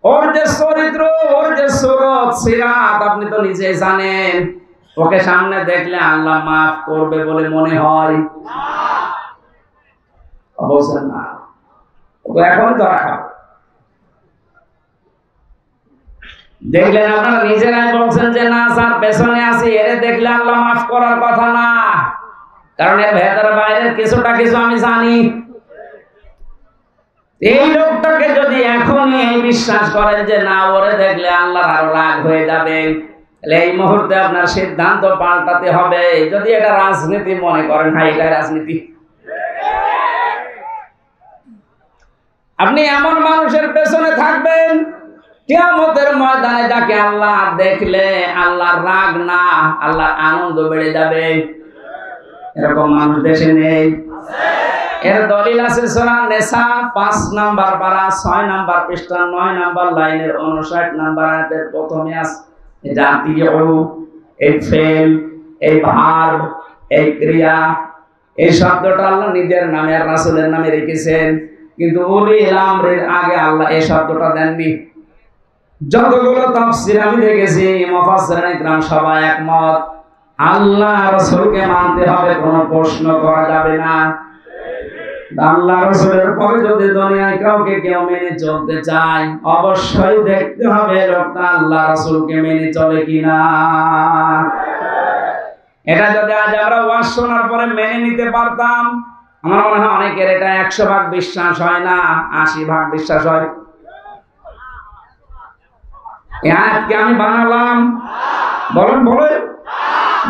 ওর যে চরিত্র, ওর যে সুরত সিরাত আপনি তো নিজেই জানেন। ওকে সামনে দেখলে আল্লাহ মাফ করবে বলে মনে হয়? বলছেন না, তো এখন ধরা খাবে। দেখলেন আপনারা নিজেরাই বলছেন যে না, স্যার পেছনে আছি, এরে দেখলে আল্লাহ মাফ করার কথা না, কারণ এর ভেতরে বাইরের কিছুটা কিছু আমি জানি। এই লোকটাকে যদি এখনই এই বিশ্বাস করেন যে না, ওরে দেখলে আল্লাহর আরো রাগ হয়ে যাবে, তাহলে এই মুহূর্তে আপনার সিদ্ধান্ত পাল্টাতে হবে। যদি এটা রাজনীতি মনে করেন, হ্যাঁ এটা রাজনীতি। আপনি এমন মানুষের পেছনে থাকবেন কিয়ামতের ময়দানে যাকে আল্লাহ দেখলে আল্লাহর রাগ না, আল্লাহর আনন্দ বেড়ে যাবে। এরকম মানুষ দেশে নেই। এর দলিল আছে সূরা নিসা 5 নাম্বার পারা 6 নাম্বার পৃষ্ঠা 9 নাম্বার লাইনের 59 নাম্বার আয়াতের প্রথমে আছে জাতীয় এই ফেল, এই ভার্ব, এই ক্রিয়া, এই শব্দটা আল্লাহ নিজের নামে আর রাসূলের নামে রেখেছেন, কিন্তু উলিল আমরের আগে আল্লাহ এই শব্দটা দেননি। যতগুলো তাফসীর আমি দেখেছি মুফাসসিরিন ইকরাম সবাই একমত, আল্লাহ রাসূলকে মানতে হবে, কোনো প্রশ্ন করা যাবে না। আল্লাহ রাসূলের পরে যদি দুনিয়ায় কাউকে কেউ মেনে চলতে চায়, অবশ্যই দেখতে হবে লোকটা আল্লাহ রাসূলকে মেনে চলে কিনা। এটা যদি আজ আমরা ওয়াজ শোনার পরে মেনে নিতে পারতাম, আমার মনে হয় অনেকের এটা 100% বিশ্বাস হয় না, 80% বিশ্বাস হয়। এই আয়াতকে আমি বানালাম, বলেন বলেন,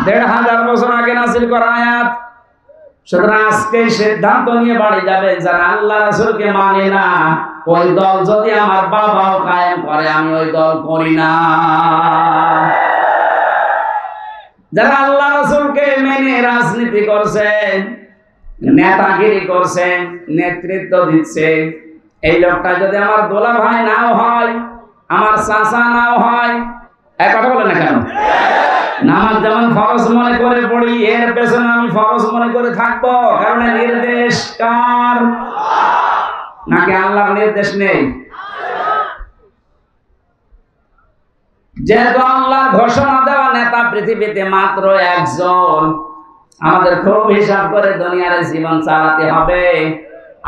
1500 বছর আগে নাযিল করা আয়াত। সুতরাং আজকে সিদ্ধান্ত নিয়ে বাড়ি যাবেন, যারা আল্লাহ রাসূলকে মানে না, ওই দল যদি আমার বাবাও কায়েম করে আমি ওই দল করি না। যারা আল্লাহ রাসূলকে মেনে রাজনীতি করছেন, নেতাগিরি করছেন, নেতৃত্ব দিচ্ছে, এই লোকটা যদি আমার দোলা ভাই নাও হয়, আমার চাচা নাও হয়, এক কথা বলে না কেন? নামাজ যেমন ফরজ মনে করে পড়ি, এর পেছনে আমি ফরজ মনে করে থাকবো, কারণ নির্দেশ কার? নাকি আল্লাহর নির্দেশ নেই? যেহেতু আল্লাহর ঘোষণা দেওয়া নেতা পৃথিবীতে মাত্র একজন, আমাদের খুব হিসাব করে দুনিয়ার জীবন চালাতে হবে।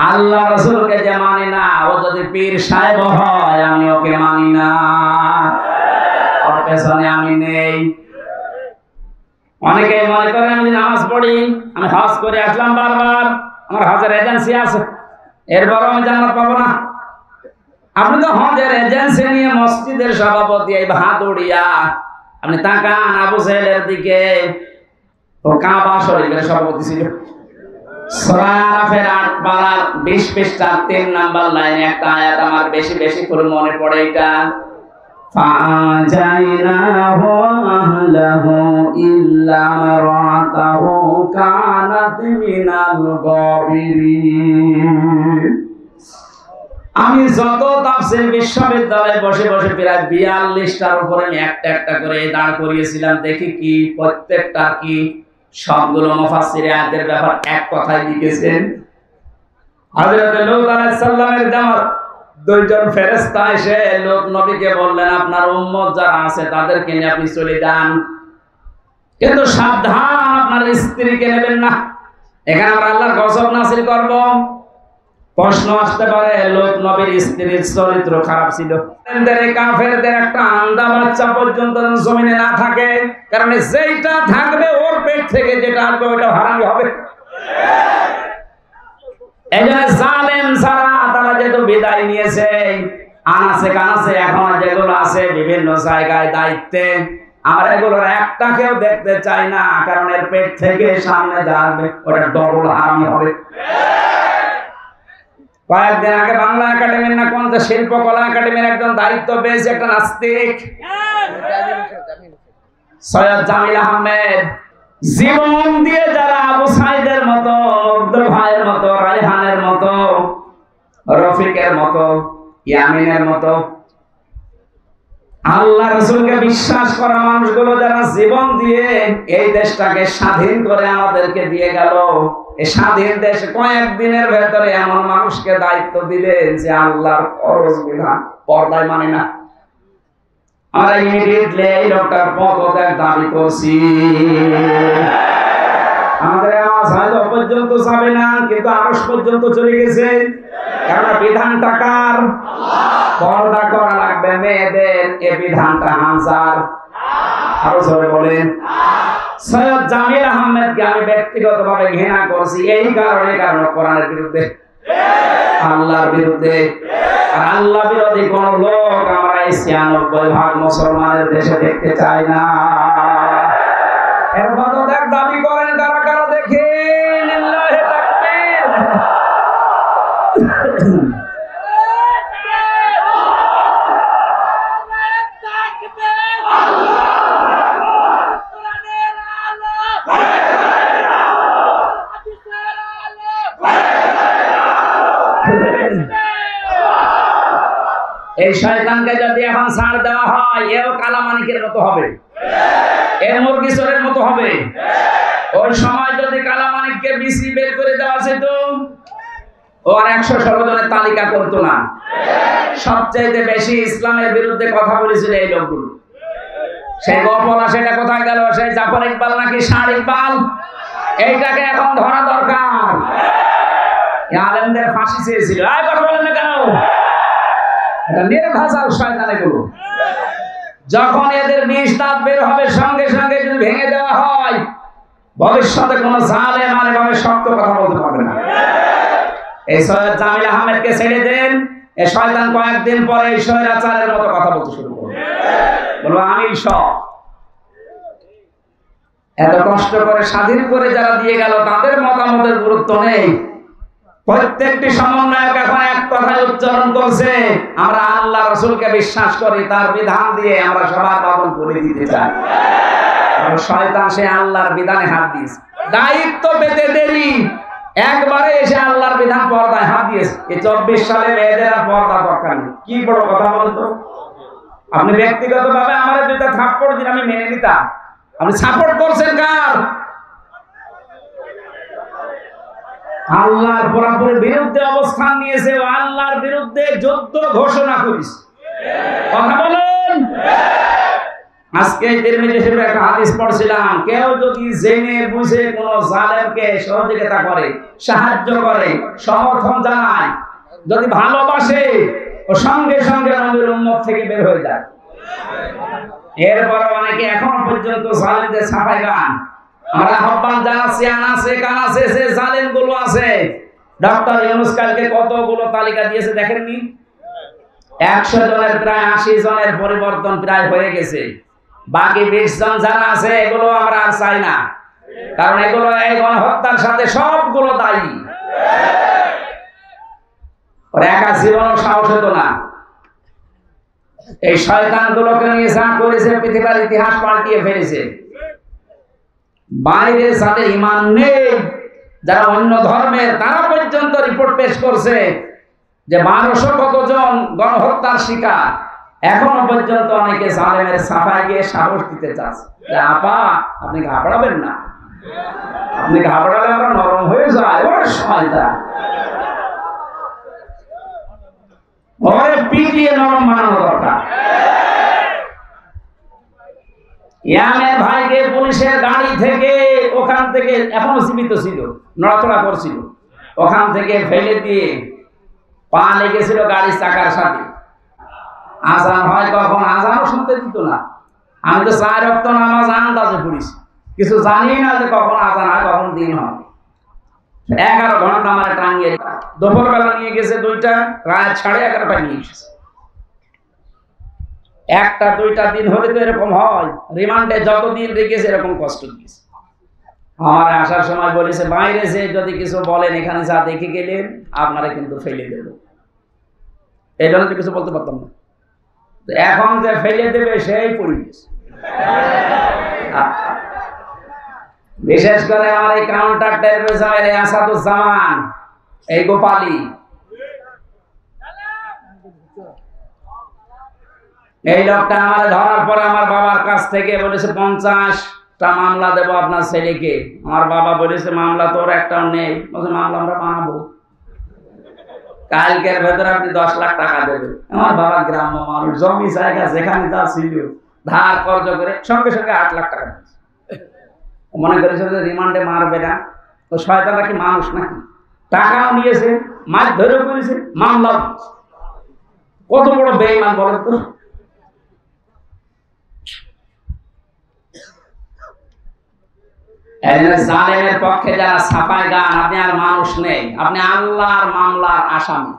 আল্লাহ রাসূলকে যে মানি না, ও যদি পীর সাহেব হয় আমি ওকে মানি না, ওর পেছনে আমি নেই। অনেকে মনে করেন আমি নামাজ পড়ি, আমি হজ করে আসলাম বারবার, আমার হজের এজেন্সি আছে, এরপরও আমি জান্নাত পাবো না। আপনি তো হজের এজেন্সি নিয়ে মসজিদের সভাপতি, এই ভাদুড়িয়া, আপনি তাকান আবু জাহেলের দিকে, ও কাবা শরীফের সভাপতি ছিল। সূরা আরাফের 8 পারার 20 পৃষ্ঠার 3 নাম্বার লাইনে একটা আয়াত আমার বেশি বেশি করে মনে পড়ে, এটা ফাজাইনাহু আহলাহু ইল্লা মারাতাহু কানাত মিনাল গাবিরিন। আমি যত তাফসীর বিশ্ববিদ্যালয়ে বসে বসে প্রায় 42টার উপরে আমি একটা একটা করে দাঁড় করিয়েছিলাম, দেখি কি প্রত্যেকটা কি। সবগুলো মুফাসসির আয়াতের ব্যাপার এক কথায় লিখেছেন। হযরত লূত আলাইহিস সালামের জামাত দুইজন ফেরেশতা এসে লূত নবীকে বললেন, আপনার উম্মত যারা আছে তাদেরকে নিয়ে আপনি চলে যান, কিন্তু সাবধান আপনার স্ত্রীকে নেবেন না, এখানে আমরা আল্লাহর গজব নাযিল করব। প্রশ্ন আসতে পারে, লূত নবীর স্ত্রীর চরিত্র খারাপ ছিল, কাফেরদের একটা আন্দা বাচ্চা পর্যন্ত জমিনে না থাকে, কারণ যেটা থাকবে ওর পেট থেকে যেটা আসবে ওটা হারামি হবে। এজন্য জালেম ছাড়া তারা যেহেতু বিদায় নিয়েছে, আনাচে কানাচে এখন যেগুলো আছে বিভিন্ন জায়গায় দায়িত্বে, আমরা এগুলোর একটাকেও দেখতে চাই না, কারণ এর পেট থেকে সামনে যাবে ওটা ডবল হারামি হবে। কয়েকদিন আগে বাংলা একাডেমির না কোন শিল্পকলা একাডেমির একজন দায়িত্ব পেয়েছে একটা নাস্তিক, সৈয়দ জামিল আহমেদ। জীবন দিয়ে যারা আবু সাইদের মতো, মুগ্ধ ভাইয়ের মতো, রায়হানের মতো, রফিকের মতো, ইয়ামিনের মতো আল্লাহ রাসূলকে বিশ্বাস করা মানুষগুলো যারা জীবন দিয়ে এই দেশটাকে স্বাধীন করে আমাদেরকে দিয়ে গেল, এই স্বাধীন দেশে কয়েকদিনের ভেতরে এমন মানুষকে দায়িত্ব দিলেন যে আল্লাহর ফরজ বিধান পর্দায় মানে না। আমরা ইমিডিয়েটলি এই লোকটার পদত্যাগ দাবি করছি। আমাদের আওয়াজ হয়তো পর্যন্ত যাবে না, কিন্তু আরশ পর্যন্ত চলে গেছে, কারণ বিধানটা কার? পর্দা করা লাগবে মেয়েদের, এই বিধানটা হামজার। আরো জোরে বলেন। সৈয়দ জামিল আহমেদকে আমি ব্যক্তিগতভাবে ঘৃণা করছি এই কারণে, কারণ কোরআনের বিরুদ্ধে। আল্লাহর বিরুদ্ধে। আর আল্লাহ বিরোধী কোন লোক আমরা এই ৯৬% মুসলমানের দেশে দেখতে চাই না। এর পদত্যাগ দাবি করেন কারা কারা দেখে? লিল্লাহি তাকবীর। এই শয়তানকে যদি এখন ছাড় দেওয়া হয়, এও কালামানিকের মতো হবে, এ মুরগি চোরের মতো হবে। ওই সময় যদি কালামানিককে বিসি বের করে দেওয়া যেত, ওর ১১৬ জনের তালিকা করতো না। সবচেয়ে বেশি ইসলামের বিরুদ্ধে কথা বলেছিল এই লোকগুলো। সেই গোপলা সেটা কোথায় গেল? সেই জাফর ইকবাল নাকি ষাঁড় ইকবাল? এইটাকে এখন ধরা দরকার। আলেমদের ফাঁসি চেয়েছিল। আয় কথা বলেন না কেন? এটা নির্ভেজাল শয়তান এগুলো। যখন এদের বিষ দাঁত বের হবে, সঙ্গে সঙ্গে যদি ভেঙে দেওয়া হয়, ভবিষ্যতে কোনো জালেম আর এভাবে শক্ত কথা বলতে পারবে না। এই সৈয়দ জামিল আহমেদকে ছেড়ে দেন, এই শয়তান কয়েকদিন পরে এই স্বৈরাচারের মতো কথা বলতে শুরু করবে, বলবো আমি সব। এত কষ্ট করে স্বাধীন করে যারা দিয়ে গেল, তাদের মতামতের গুরুত্ব নেই। প্রত্যেকটি সমন্বয়ক এখন এক কথায় উচ্চারণ করছে, আমরা আল্লাহ রাসূলকে বিশ্বাস করি, তার বিধান দিয়ে আমরা সবার বাদল করে দিতে চাই। শয়তান সে আল্লাহর বিধানে হাত দিয়েছে, দায়িত্ব পেতে দেরি, একবারে এসে আল্লাহর বিধান পর্দায় হাত দিয়েছে। এই ২৪ সালে মেয়েদের আর পর্দা দরকার নেই। কি বড় কথা বলতো? আপনি ব্যক্তিগতভাবে আমার দুটা থাপ্পড় দিন, আমি মেনে নিতাম। আপনি সাপোর্ট করছেন কার? আল্লাহর পুরোপুরি বিরুদ্ধে অবস্থান নিয়েছে, ও আল্লাহর বিরুদ্ধে যুদ্ধ ঘোষণা করেছে। কথা বলেন। আজকে তিরমিজি শরীফে একটা হাদিস পড়ছিলাম, কেউ যদি জেনে বুঝে কোন জালেমকে সহযোগিতা করে, সাহায্য করে, সমর্থন জানায়, যদি ভালোবাসে, ও সঙ্গে সঙ্গে নবীর উম্মত থেকে বের হয়ে যায়। এরপর অনেকে এখনো পর্যন্ত জালেমদের ছাপাই গান। আমরা আহ্বান জানাচ্ছি, আনাছে কানাছে যে জালেম গুলো আছে, ডক্টর ইউনূস কালকে কতগুলো তালিকা দিয়েছে দেখেননি? ১০০ জনের প্রায় ৮০ জনের পরিবর্তন প্রায় হয়ে গেছে। বাকি ২০ জন যারা আছে, এগুলো আমরা আর চাই না, কারণ এগুলো এই গণহত্যার সাথে সবগুলো দায়ী। ওর একা জীবনও সাহস হতো না। এই শয়তান গুলোকে নিয়ে যা করেছে, পৃথিবীর ইতিহাস পাল্টিয়ে ফেলেছে। বাইরে যাদের ঈমান নেই, যারা অন্য ধর্মের, তারা পর্যন্ত রিপোর্ট পেশ করছে যে ১২০০ কতজন গণহত্যার শিকার। এখনো পর্যন্ত অনেকে জালেমের সাফায় গিয়ে সাহস দিতে চাচ্ছে যে আপা আপনি ঘাবড়াবেন না, আপনি ঘাবড়ালে আমরা নরম হয়ে যায়। ওর শয়তান, ওরে পিটিয়ে নরম বানানো দরকার। ইয়ামের ভাইকে পুলিশের গাড়ি থেকে, ওখান থেকে এখনো জীবিত ছিল, নড়াচড়া করছিল, ওখান থেকে ফেলে দিয়ে পা লেগেছিল গাড়ির চাকার সাথে। আজান হয় কখন, আজানও শুনতে দিত না। আমি তো ৪ ওয়াক্ত নামাজ আন্দাজে পড়েছি, কিছু জানি না যে কখন আজান হয়, কখন দিন হয়। ১১ ঘন্টা আমার টাঙিয়ে, দুপুরবেলা নিয়ে গেছে ২টা, রাত 11:30টায় নিয়ে এসেছে। ১টা ২টা দিন হলে তো এরকম হয়। রিমান্ডে যতদিন রেখেছে এরকম কষ্ট দিয়েছে। আমার আসার সময় বলেছে, বাইরে যে যদি কিছু বলেন, এখানে যা দেখে গেলেন আপনারা কিন্তু ফেলে দেব। এই জন্য তো কিছু বলতে পারতাম না। এখন যে ফেলে দেবে সেই পরিবেশ। বিশেষ করে আমার এই কাউন্টার টেররিজমের আসাদুজ্জামান, এই গোপালী, এই লোকটা আমার ধরার পরে আমার বাবার কাছ থেকে বলেছে 50টা মামলা দেবো আপনার ছেলেকে। আমার বাবা বলেছে মামলা তোর একটাও নেই। বলছে মামলা আমরা বানাবো, কালকের ভেতরে আপনি 10 লাখ টাকা দেবেন। আমার বাবা গ্রাম্য মানুষ, জমি জায়গা যেখানে তা ছিল ধার কর্জ করে সঙ্গে সঙ্গে 8 লাখ টাকা দিয়েছে। মনে করেছে যে রিমান্ডে মারবে না, তো শয়তানটা কি মানুষ নাকি? টাকাও নিয়েছে, মাছ ধরেও করেছে, মামলা। কত বড় বেঈমান বলেন তো? জালেমের পক্ষে যারা ছাপায় গান, আপনি আর মানুষ নেই, আপনি আল্লাহর মামলার আসামি।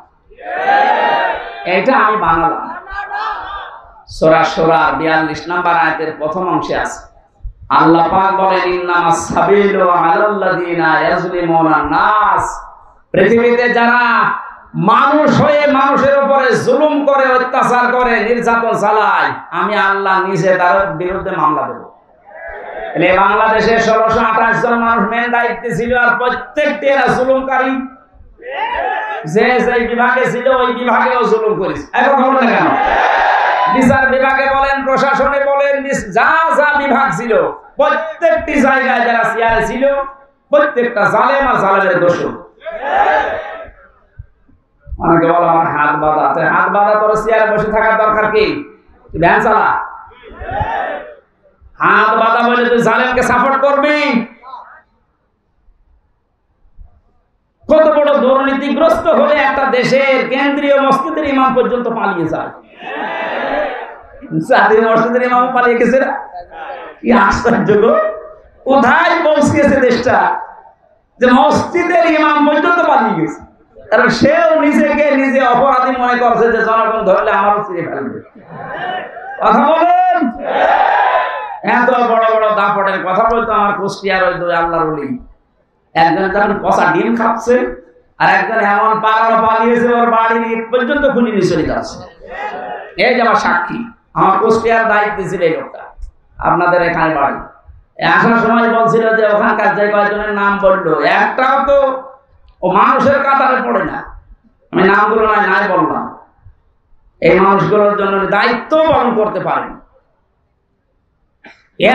এটা আমি বানালাম। সূরা শুরার 42 নম্বর আয়াতের প্রথম অংশে আছে, আল্লাহ পাক বলেন, ইন্নামাস সাবিলু আলাল্লাযিনা ইয়াজলিমুনা নাস। পৃথিবীতে যারা মানুষ হয়ে মানুষের উপরে জুলুম করে, অত্যাচার করে, নির্যাতন চালায়, আমি আল্লাহ নিজে তার বিরুদ্ধে মামলা দেব। বাংলাদেশে 1628 জন মানুষ মেন দায়িত্বে ছিল, আর প্রত্যেকটি এরা জুলুমকারী। যে যে বিভাগে ছিল ওই বিভাগেও জুলুম করেছে। এখন বলেন কেন? বিচার বিভাগে বলেন, প্রশাসনে বলেন, যা যা বিভাগ ছিল প্রত্যেকটি জায়গায় যারা চেয়ারে ছিল প্রত্যেকটা জালেম আর জালেমের দোষর। অনেকে বলে আমার হাত বাঁধা, হাত বাঁধা তোর চেয়ারে বসে থাকার দরকার কি? ভ্যান চালা। হাত বাঁধা বলে তুই জালেমকে সাপোর্ট করবি? কত বড় দুর্নীতিগ্রস্ত হলে একটা দেশের কেন্দ্রীয় মসজিদের ইমাম পর্যন্ত পালিয়ে যায়। জাতীয় মসজিদের ইমাম পালিয়ে গেছে না? কি আশ্চর্য! কোথায় পৌঁছেছে দেশটা যে মসজিদের ইমাম পর্যন্ত পালিয়ে গেছে। কারণ সেও নিজেকে নিজে অপরাধী মনে করছে যে জনগণ ধরলে আমারও ছিঁড়ে ফেলবে। কথা বলেন। এত বড় বড় দাপটের কথা বলতো আমার কুষ্টিয়ার ওই দুই আল্লাহর ওলি। একজন যখন পচা ডিম খাচ্ছে, আর একজন এমন পাগল পালিয়েছে ওর বাড়ির ইট পর্যন্ত খুলে নিয়ে চলে যাচ্ছে। এই যে আমার সাক্ষী, আমার কুষ্টিয়ার দায়িত্ব ছিল এই লোকটা, আপনাদের এখানে বাড়ি। আসার সময় বলছিল যে ওখানকার যে কয়েকজনের নাম বললো, একটাও তো ও মানুষের কাতারে পড়ে না। আমি নামগুলো নাই বললাম। এই মানুষগুলোর জন্য দায়িত্ব পালন করতে পারেন।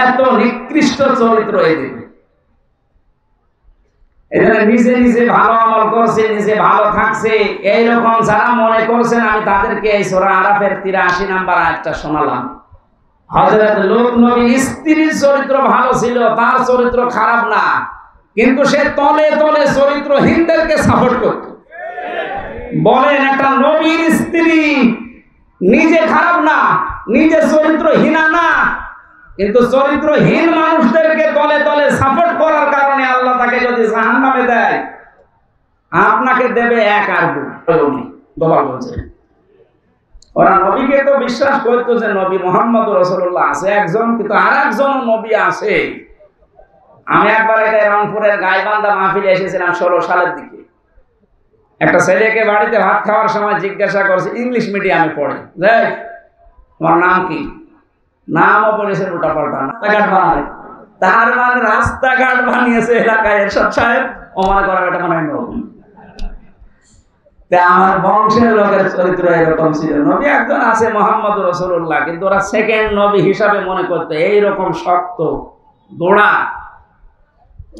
এত নিকৃষ্ট চরিত্র এদের। এখানে নিজে নিজে ভালো আমল করছে, নিজে ভালো থাকছে, এইরকম যারা মনে করছেন, আমি তাদেরকে এই সূরা আরাফের 83 নম্বর আয়াতটা শোনালাম। হযরত লূত নবীর স্ত্রীর চরিত্র ভালো ছিল, তার চরিত্র খারাপ না, কিন্তু সে তলে তলে চরিত্রহীনদেরকে সাপোর্ট করত। বলেন, একটা নবীর স্ত্রী নিজে খারাপ না, নিজে চরিত্রহীনা না, কিন্তু চরিত্রহীন মানুষদেরকে তলে তলে সাপোর্ট করার কারণে আল্লাহ তাকে যদি জাহান্নামে দেয়, আপনাকে দেবে এক আর দুবার বলছে। ওরা নবীকে তো বিশ্বাস করতো যে নবী মুহাম্মদ রাসূলুল্লাহ আছে একজন, কিন্তু আর একজন নবী আছে। আমি একবার এটা রংপুরের গাইবান্ধা মাহফিলে এসেছিলাম 16 সালের দিকে। একটা ছেলেকে বাড়িতে ভাত খাওয়ার সময় জিজ্ঞাসা করছে, ইংলিশ মিডিয়ামে পড়ে, তোমার নাম কি? নামও বলেছে উল্টা পাল্টা, রাস্তাঘাট বানায়। তার মানে রাস্তাঘাট বানিয়েছে এলাকায় এরশাদ সাহেব, ও মনে করা এটা মনে হয় নবী। আমার বংশের লোকের চরিত্র এরকম ছিল। নবী একজন আছে মুহাম্মদ রাসূলুল্লাহ, কিন্তু ওরা সেকেন্ড নবী হিসাবে মনে করতে এইরকম শক্ত গোড়া।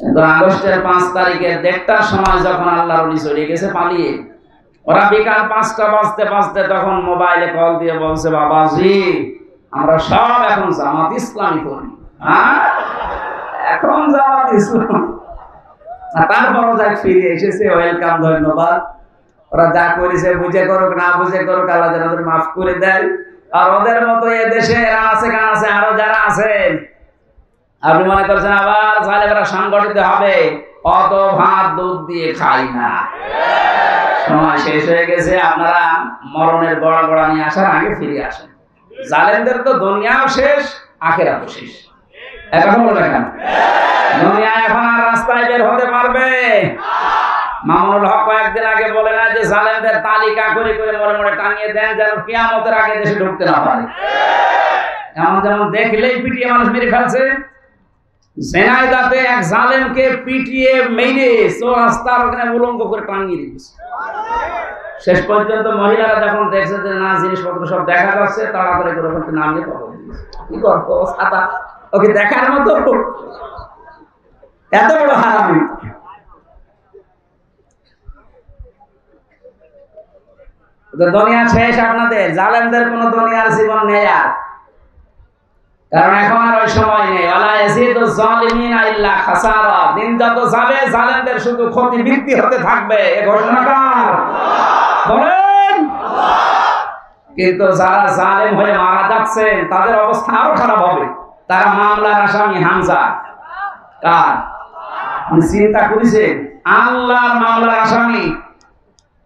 কিন্তু আগস্টের 5 তারিখের 1টার সময় যখন আল্লাহর ওলি চলে গেছে পালিয়ে, ওরা বিকাল 5টা বাজতে বাজতে তখন মোবাইলে কল দিয়ে বলছে, বাবাজি আমরা সব এখন জামাত ইসলামী করি। এখন জামাত ইসলাম। তারপরও যাক ফিরে এসেছে, ওয়েলকাম, ধন্যবাদ। ওরা যা করেছে বুঝে করুক না বুঝে করুক, আল্লাহ যেন ওদের মাফ করে দেয়। আর ওদের মতো এ দেশে এরা আছে গান আছে আরো যারা আছেন, আপনি মনে করছেন আবার জালেমরা সংগঠিত হবে? অত ভাত দুধ দিয়ে খাই না। সময় শেষ হয়ে গেছে, আপনারা মরণের গড়া গড়া নিয়ে আসার আগে ফিরে আসেন। জালেমদের তো দুনিয়াও শেষ, আখিরাতও শেষ। এখন বলে কেন দুনিয়া এখন আর রাস্তায় বের হতে পারবে? মামুনুল হক কয়েকদিন আগে বলে না যে জালেমদের তালিকা করে করে মরে মরে টাঙিয়ে দেন, যেন কিয়ামতের আগে দেশে ঢুকতে না পারে। এমন যেমন দেখলেই পিটিয়ে মানুষ মেরে ফেলছে। ঝিনাইদহে এক জালেমকে পিটিয়ে মেরে চৌরাস্তার ওখানে উলঙ্গ করে টাঙিয়ে দিয়েছে। শেষ পর্যন্ত মহিলারা যখন দেখছে যে না জিনিসপত্র সব দেখা যাচ্ছে, তাড়াতাড়ি করে ওখানে নামিয়ে পাবো। কি করবো, ছাতা ওকে দেখার মতো এত বড় হারামি। দুনিয়া শেষ আপনাদের, জালেমদের কোন দুনিয়ার জীবন নেই আর। কারণ এখন আর ওই সময় নেই। ওয়ালা ইয়াজিদুজ জালিমিনা ইল্লা খাসারা। দিন যত যাবে জালেমদের শুধু ক্ষতি বৃদ্ধি হতে থাকবে। এই ঘোষণা কার? বলেন। কিন্তু যারা জালেম হয়ে মারা যাচ্ছেন তাদের অবস্থা আরো খারাপ হবে। তারা মামলার আসামি হামজা। কার? আপনি চিন্তা করেছেন আল্লাহর মামলার আসামি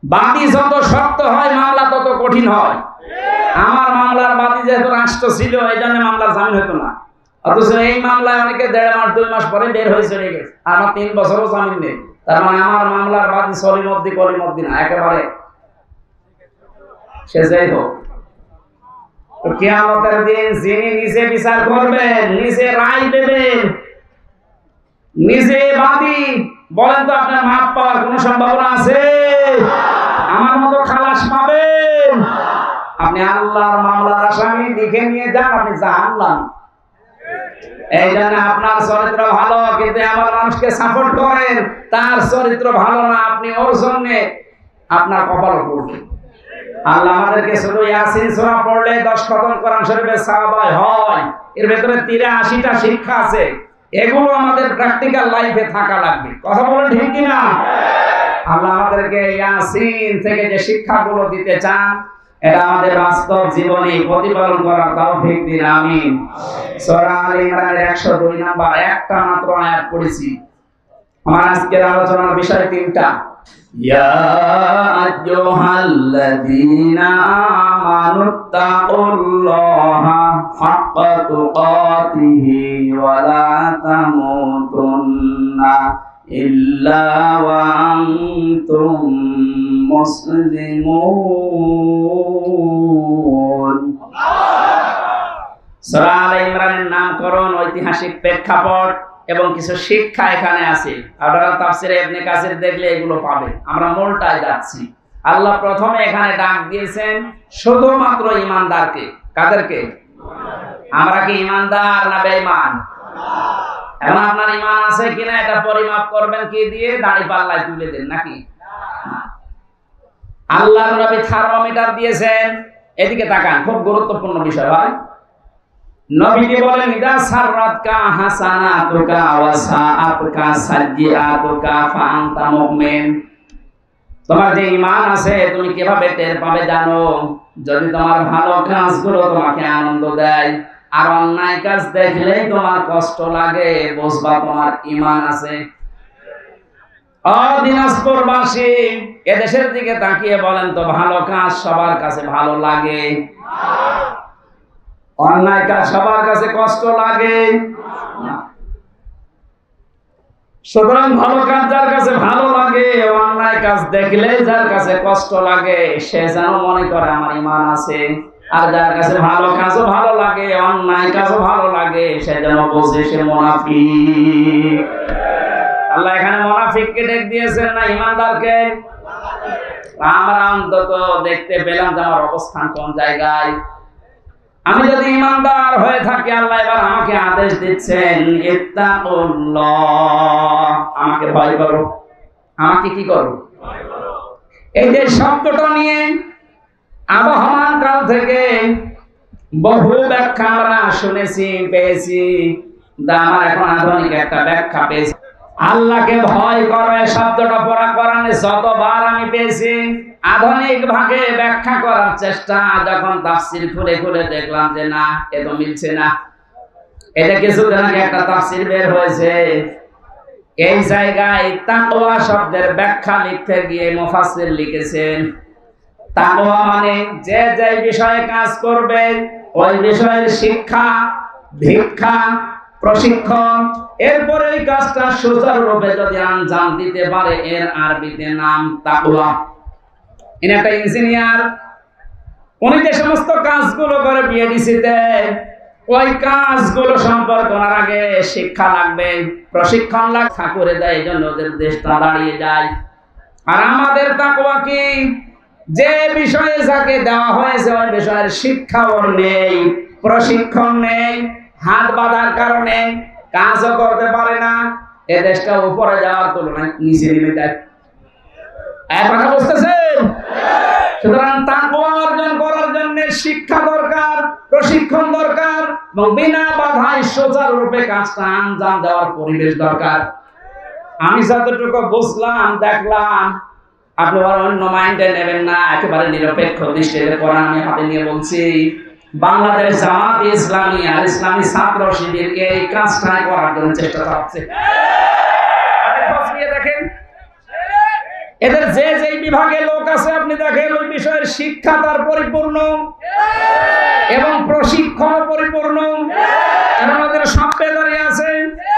বাদী যত শক্ত হয় মামলা তত কঠিন হয়। আমার মামলার বাদী যেহেতু রাষ্ট্র ছিল এই জন্য মামলার জামিন হতো না, অথচ এই মামলায় অনেকে 1.5 মাস 2 মাস পরে বের হয়ে চলে গেছে, আমার 3 বছরও জামিন নেই। তার মানে আমার মামলার বাদী সলিমদ্দি কলিমদ্দি না, একেবারে সে যাই হোক। তো কিয়ামতের দিন যিনি নিজে বিচার করবেন, নিজে রায় দেবেন, নিজে বাদী, বলেন তো আপনার মাপ পাওয়ার কোন সম্ভাবনা আছে? আমার মতো খালাস পাবেন? আপনি আল্লাহর মামলার আসামি লিখে নিয়ে যান, আপনি জাহান্নাম। এই জন্য আপনার চরিত্র ভালো কিন্তু আমার মানুষকে সাপোর্ট করেন, তার চরিত্র ভালো না, আপনি ওর জন্য আপনার কপাল পড়বে। আল্লাহ আমাদেরকে শুধু ইয়াসিন সূরা পড়লে 10 খতম কোরআন শরীফের সওয়াব হয়, এর ভেতরে 83টা শিক্ষা আছে। এগুলো আমাদের প্র্যাকটিক্যাল লাইফে থাকা লাগবে। কথা বলেন ঠিক কি না? আল্লাহ আমাদেরকে ইয়াসিন থেকে যে শিক্ষাগুলো দিতে চান এটা আমাদের বাস্তব জীবনে প্রতিপালন করার তৌফিক দিন, আমিন। সূরা আলে ইমরানের 102 নম্বর একটা মাত্র আয়াত পড়েছি। আমার আজকের আলোচনার বিষয় 3টা। ইয়া আইয়ুহাল্লাযীনা আমানুত্তাকুল্লাহা হাক্কা তুকাতিহি ওয়া লা তামুতুন্না ইল্লা ওয়া আনতুম মুসলিমুন। সূরা আলে ইমরানের নামকরণ, ঐতিহাসিক প্রেক্ষাপট এবং কিছু শিক্ষা এখানে আছে। আপনারা তাফসিরে ইবনে কাসির দেখলে এগুলো পাবেন। আমরা মূলটায় যাচ্ছি। আল্লাহ প্রথমে এখানে ডাক দিয়েছেন শুধুমাত্র ঈমানদারকে। কাদেরকে? আমরা কি ঈমানদার না বেঈমান? এখন আপনার ঈমান আছে কিনা এটা পরিমাপ করবেন কি দিয়ে? দাড়ি পাল্লায় তুলে দেন নাকি? আল্লাহর নবী থার্মোমিটার দিয়েছেন। এদিকে তাকান, খুব গুরুত্বপূর্ণ বিষয় ভাই। নবীজি বলেন ইদা সাররাতকা হাসানাতুকা ওয়া সাআতুকা সাইয়্যাতুকা ফাআনতা মুমিন। তোমার যে ঈমান আছে তুমি কিভাবে টের পাবে জানো? যদি তোমার ভালো কাজগুলো তোমাকে আনন্দ দেয় আর অন্যায় কাজ দেখলেই তোমার কষ্ট লাগে, বুঝবা তোমার ঈমান আছে। দিনাজপুরবাসী এদেশের দিকে তাকিয়ে বলেন তো, ভালো কাজ সবার কাছে ভালো লাগে? অন্যায় কাজ সবার কাছে কষ্ট লাগে? সুতরাং ভালো কাজ যার কাছে ভালো লাগে, অন্যায় কাজ দেখলে যার কাছে কষ্ট লাগে, সে যেন মনে করে আমার ঈমান আছে। আর যার কাছে ভালো কাজও ভালো লাগে, অন্যায় কাজও ভালো লাগে, সে যেন বোঝে সে মুনাফিক। আল্লাহ এখানে মুনাফিককে ডেকে দিয়েছেন না ঈমানদারকে? আমরা অন্তত দেখতে পেলাম যে আমার অবস্থান কোন জায়গায়। আমি যদি ঈমানদার হয়ে থাকি, আল্লাহ এবার আমাকে আদেশ দিচ্ছেন ইত্তাকুল্লাহ, আমাকে ভয় করো। আমাকে কি করো? এই যে শব্দটা নিয়ে আবহমান কাল থেকে বহু ব্যাখ্যা আমরা শুনেছি, পেয়েছি। আমার এখন আধুনিক একটা ব্যাখ্যা পেয়েছি। আল্লাহকে ভয় করো এই শব্দটা পড়া কোরআনে যতবার আমি পেয়েছি, আধুনিক ভাগে ব্যাখ্যা করার চেষ্টা, যখন তাফসীর খুলে খুলে দেখলাম যে না, এ তো মিলছে না। এটা কিছুদিন আগে একটা তাফসীর বের হয়েছে, এই জায়গায় তাকওয়া শব্দের ব্যাখ্যা লিখতে গিয়ে মুফাসসির লিখেছেন তাকওয়া মানে যে যে বিষয়ে কাজ করবে ওই বিষয়ের শিক্ষা, দীক্ষা, প্রশিক্ষণ, এরপরে এই কাজটা সুচারুরূপে যদি আঞ্জাম দিতে পারে, এর আরবিতে নাম তাকওয়া। ইনি একটা ইঞ্জিনিয়ার, উনি যে সমস্ত কাজগুলো করে বিএডিসিতে, ওই কাজগুলো সম্পর্কে ওনার আগে শিক্ষা লাগবে, প্রশিক্ষণ লাগবে করে দেয়, এই জন্য ওদের দেশটা দাঁড়িয়ে যায়। আর আমাদের তাকওয়া কি? যে বিষয়ে যাকে দেওয়া হয়েছে ওই বিষয়ের শিক্ষা ওর নেই, প্রশিক্ষণ নেই, হাত বাঁধার কারণে কাজও করতে পারে না, এ দেশটা উপরে যাওয়ার তুলনায় নিচে নেমে যায়। এক কথা বুঝতেছেন? সুতরাং তাকওয়া অর্জন করার জন্য শিক্ষা দরকার, প্রশিক্ষণ দরকার, এবং বিনা বাধায় সুচারুরূপে কাজটা আঞ্জাম দেওয়ার পরিবেশ দরকার। আমি যতটুকু বুঝলাম, দেখলাম, আপনি আর অন্য মাইন্ডে নেবেন না, একেবারে নিরপেক্ষ দৃষ্টিতে কোরআন আমি হাতে নিয়ে বলছি। বাংলাদেশ জামাত ইসলামী আর ইসলামী ছাত্র শিবিরকে এই কাজটা করার জন্য চেষ্টা চালাচ্ছে। এদের যে যে বিভাগে লোক আছে আপনি দেখেন ওই বিষয়ের শিক্ষা তার পরিপূর্ণ এবং প্রশিক্ষণ পরিপূর্ণ। এবং ওদের সভ্যতারি আছে,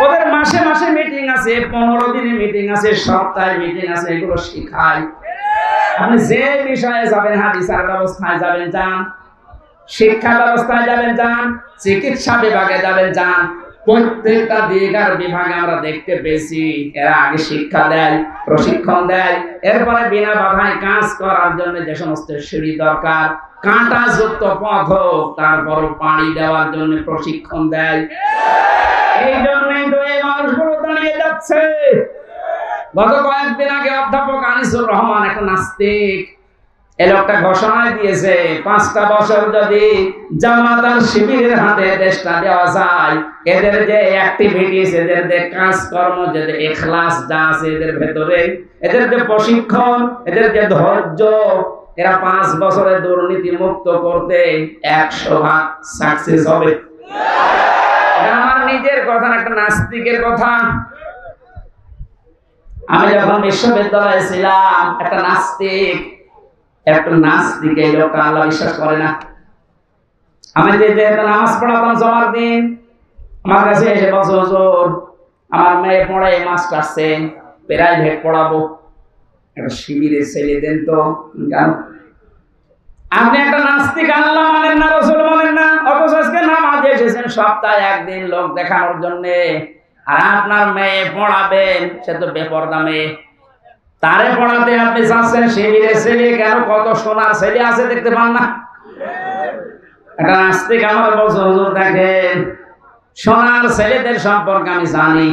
ওদের মাসে মাসে মিটিং আছে, 15 দিনে মিটিং আছে, সপ্তাহে মিটিং আছে, এগুলো শিখায়। আপনি যে বিষয়ে যাবেন, হাদিসের ব্যবস্থায় যাবেন যান, শিক্ষা ব্যবস্থায় যাবেন যান, চিকিৎসা বিভাগে যাবেন যান, প্রত্যেকটা দিক আর বিভাগে আমরা দেখতে পেয়েছি এরা আগে শিক্ষা দেয়, প্রশিক্ষণ দেয়, এরপরে বিনা বাধায় কাজ করার জন্য যে সমস্ত সিঁড়ি দরকার, কাঁটাযুক্ত পথ, তারপর পানি দেওয়ার জন্য প্রশিক্ষণ দেয়। এই জন্যই তো এই মানুষগুলো দাঁড়িয়ে যাচ্ছে। গত কয়েকদিন আগে অধ্যাপক আনিসুর রহমান, একটা নাস্তিক, এই লোকটা ঘোষণা দিয়েছে 5টা বছর যদি জামাত আর শিবিরের হাতে দেশটা দেওয়া যায়, এদের যে অ্যাক্টিভিটিস, এদের যে কাজকর্ম, যে ইখলাস যা আছে এদের ভেতরে, এদের যে প্রশিক্ষণ, এদের যে ধৈর্য, এরা 5 বছরে দুর্নীতি মুক্ত করতে 100% সাকসেস হবে। এটা আমার নিজের কথা, একটা নাস্তিকের কথা। আমি যখন বিশ্ববিদ্যালয়ে ছিলাম, একটা নাস্তিক এই লোকটা আল্লাহ বিশ্বাস করে না। আমি যে নামাজ পড়াতাম জমার দিন, আমার কাছে এসে বলছে, হুজুর আমার মেয়ে পড়ে মাস্টার্সে, প্রাইভেট পড়াবো, একটা শিবিরে ছেলে দেন তো। আপনি একটা নাস্তিক, আল্লাহ মানেন না, রাসূল মানেন না, অথচ আজকে নামাজে এসেছেন সপ্তাহে একদিন লোক দেখানোর জন্য, আর আপনার মেয়ে পড়াবেন, সে তো বেপরদা মেয়ে, তারে পড়াতে আপনি যাচ্ছেন শিবিরে ছেলে। কেন? কত সোনার ছেলে আছে দেখতে পান না? একটা নাস্তিক আমার বলছে, হুজুর দেখেন সোনার ছেলেদের সম্পর্কে আমি জানি,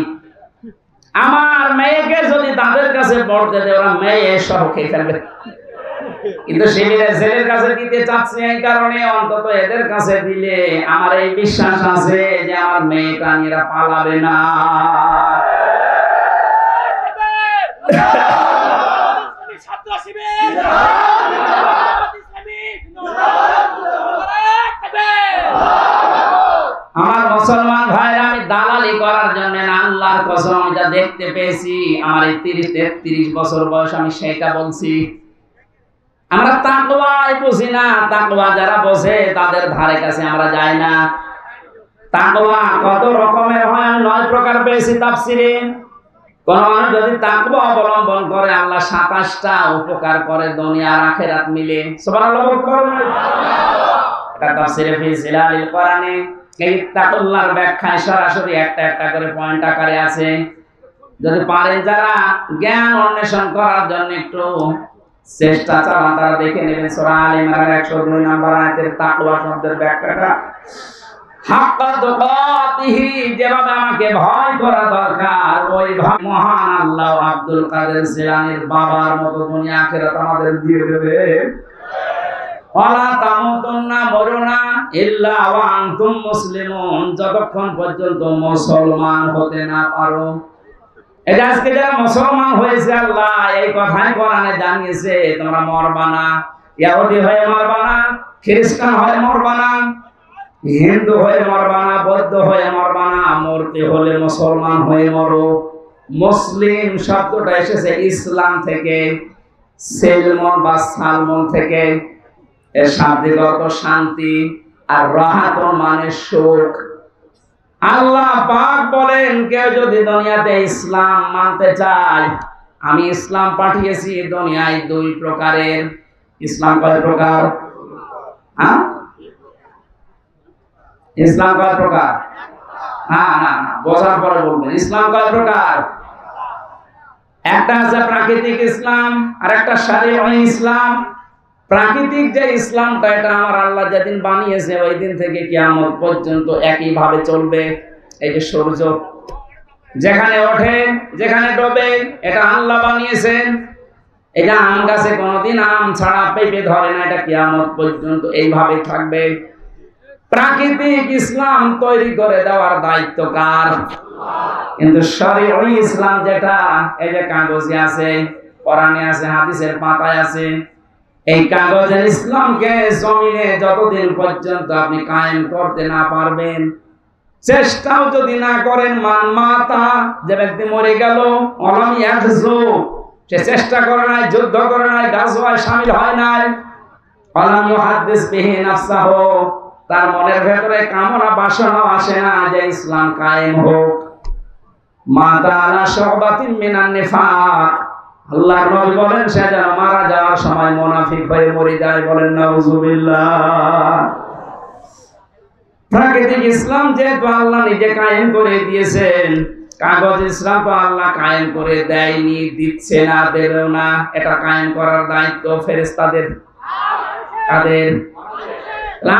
আমার মেয়েকে যদি তাদের কাছে পড়তে দেয় ওরা মেয়ে সহ খেয়ে ফেলবে, কিন্তু শিবিরের ছেলের কাছে দিতে চাচ্ছি এই কারণে অন্তত এদের কাছে দিলে আমার এই বিশ্বাস আছে যে আমার মেয়েটা এরা পালাবে না। আমার মুসলমান ভাইরা, আমি দালালি করার জন্য না, আল্লাহর কসম আমি যা দেখতে পেয়েছি আমার এই 30-33 বছর বয়স, আমি সেটা বলছি। আমরা তাকওয়াই বুঝি না, তাকওয়া যারা বোঝে তাদের ধারে কাছে আমরা যাই না। তাকওয়া কত রকমের হয়, আমি 9 প্রকার পেয়েছি তাফসিরে। কোন মানুষ যদি তাকওয়া অবলম্বন করে আল্লাহ 27টা উপকার করে দুনিয়া আর আখিরাত মিলে। সুবহানাল্লাহ বলুন। এটা তাফসিরে ফি জিলালিল কোরআনে এই তাকওয়ার ব্যাখ্যায় সরাসরি একটা একটা করে পয়েন্ট আকারে আছে। যদি পারেন যারা জ্ঞান অন্বেষণ করার জন্য একটু চেষ্টা চালান, তারা দেখে নেবেন সূরা আলে ইমরানের 102 নম্বর আয়াতের তাকওয়া শব্দের ব্যাখ্যাটা। হাক্কা তুকাতিহি, যেভাবে আমাকে ভয় করা দরকার ওইভাবে মহান আল্লাহ আব্দুল কাদের জিলানীর বাবার মতো দুনিয়া আখিরাত আমাদের দিয়ে দেবে। ওয়ালা তামুতুন্না, মরো না, ইল্লা ওয়া আনতুম মুসলিমুন, যতক্ষণ পর্যন্ত মুসলমান হতে না পারো। এটা আজকে যারা মুসলমান হয়েছে আল্লাহ এই কথাই কোরআনে জানিয়েছে, তোমরা মরবা না, ইহুদি হয়ে মরবা না, খ্রিস্টান হয়ে মরবা না, হিন্দু হয়ে মরবা না, বৌদ্ধ হয়ে মরবা না, মরতে হলে মুসলমান হয়ে মরো। মুসলিম শব্দটা এসেছে ইসলাম থেকে, সেলমন বা সালমন থেকে, এর শাব্দিক অর্থ শান্তি, আর রাহাতুন মানে সুখ। আল্লাহ পাক বলেন কেউ যদি দুনিয়াতে ইসলাম মানতে চায়, আমি ইসলাম পাঠিয়েছি দুনিয়ায় 2 প্রকারের। ইসলাম কয় প্রকার? ইসলাম কয় প্রকার? না, বোঝার পরে বলবেন। ইসলাম কয় প্রকার? একটা আছে প্রাকৃতিক ইসলাম, আর একটা শরীয়ত ইসলাম। প্রাকৃতিক যে ইসলামটা, এটা আমার আল্লাহ যেদিন বানিয়েছে ওই দিন থেকে কিয়ামত পর্যন্ত একইভাবে চলবে। এই যে সূর্য যেখানে ওঠে যেখানে ডোবে, এটা আল্লাহ বানিয়েছেন। এটা আম গাছে কোনোদিন আম ছাড়া পেঁপে ধরে না, এটা কিয়ামত পর্যন্ত এইভাবে থাকবে। প্রাকৃতিক ইসলাম তৈরি করে দেওয়ার দায়িত্ব কার? কিন্তু শরীয়ত ইসলাম যেটা, এই যে কাগজে আছে, কোরআনে আছে, হাদিসের পাতায় আছে, এই কাগজের ইসলামকে জমিনে যতদিন পর্যন্ত আপনি কায়েম করতে না পারবেন, চেষ্টাও যদি না করেন, মান মাতা, যে ব্যক্তি মরে গেল, অলাম ইয়াহজু, সে চেষ্টা করে নাই, যুদ্ধ করে নাই, গাজওয়ায় শামিল হয় নাই। ওয়ালাম ইউহাদ্দিস বিহি নাফসাহু, তার মনের ভেতরে কামনা বাসনা আসে না যে ইসলাম কায়েম হোক। মাতা আলা শুবাতিন মিনান নিফাক, আল্লাহর নবী বলেন সে যেন মারা যাওয়ার সময় মুনাফিক হয়ে মরে যায়। বলেন নাউজুবিল্লাহ। প্রাকৃতিক ইসলাম যেহেতু আল্লাহ নিজে কায়েম করে দিয়েছেন, কাগজ ইসলাম তো আল্লাহ কায়েম করে দেয়নি, দিচ্ছে না, দেবেও না। এটা কায়েম করার দায়িত্ব ফেরেশতাদের। কাদের?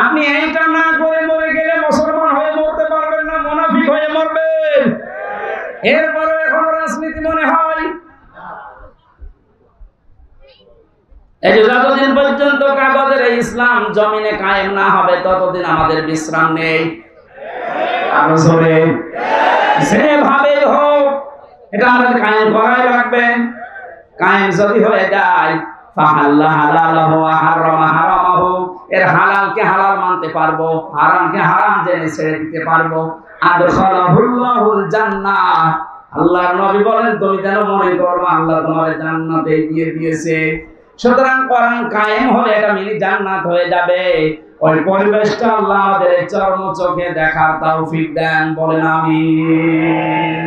আপনি এইটা না করে মরে গেলে মুসলমান হয়ে মরতে পারবেন না, মুনাফিক হয়ে মরবেন। এরপরে এখন রাজনীতি মনে হয়। এই যে যতদিন পর্যন্ত কাগজের এই ইসলাম জমিনে কায়েম না হবে ততদিন আমাদের বিশ্রাম নেই। আরো জোরে, যেভাবে হোক এটা আমাদের কায়েম করাই লাগবে। কায়েম যদি হয়ে যায়, ফাহাল্লা হালালাহু ওয়া হারামা হারামাহু, এর হালালকে হালাল মানতে পারবো, হারামকে হারাম জেনে ছেড়ে দিতে পারবো। আদখালাহুল্লাহুল জান্নাহ, আল্লাহর নবী বলেন তুমি যেন মনে করো আল্লাহ তোমার জান্নাতে দিয়ে দিয়েছে। সুতরাং কোরআন কায়েম হলে এটা মিনি জান্নাত হয়ে যাবে। ওই পরিবেশটা আল্লাহ আমাদের চর্ম চোখে দেখার তৌফিক দেন। বলেন আমিন।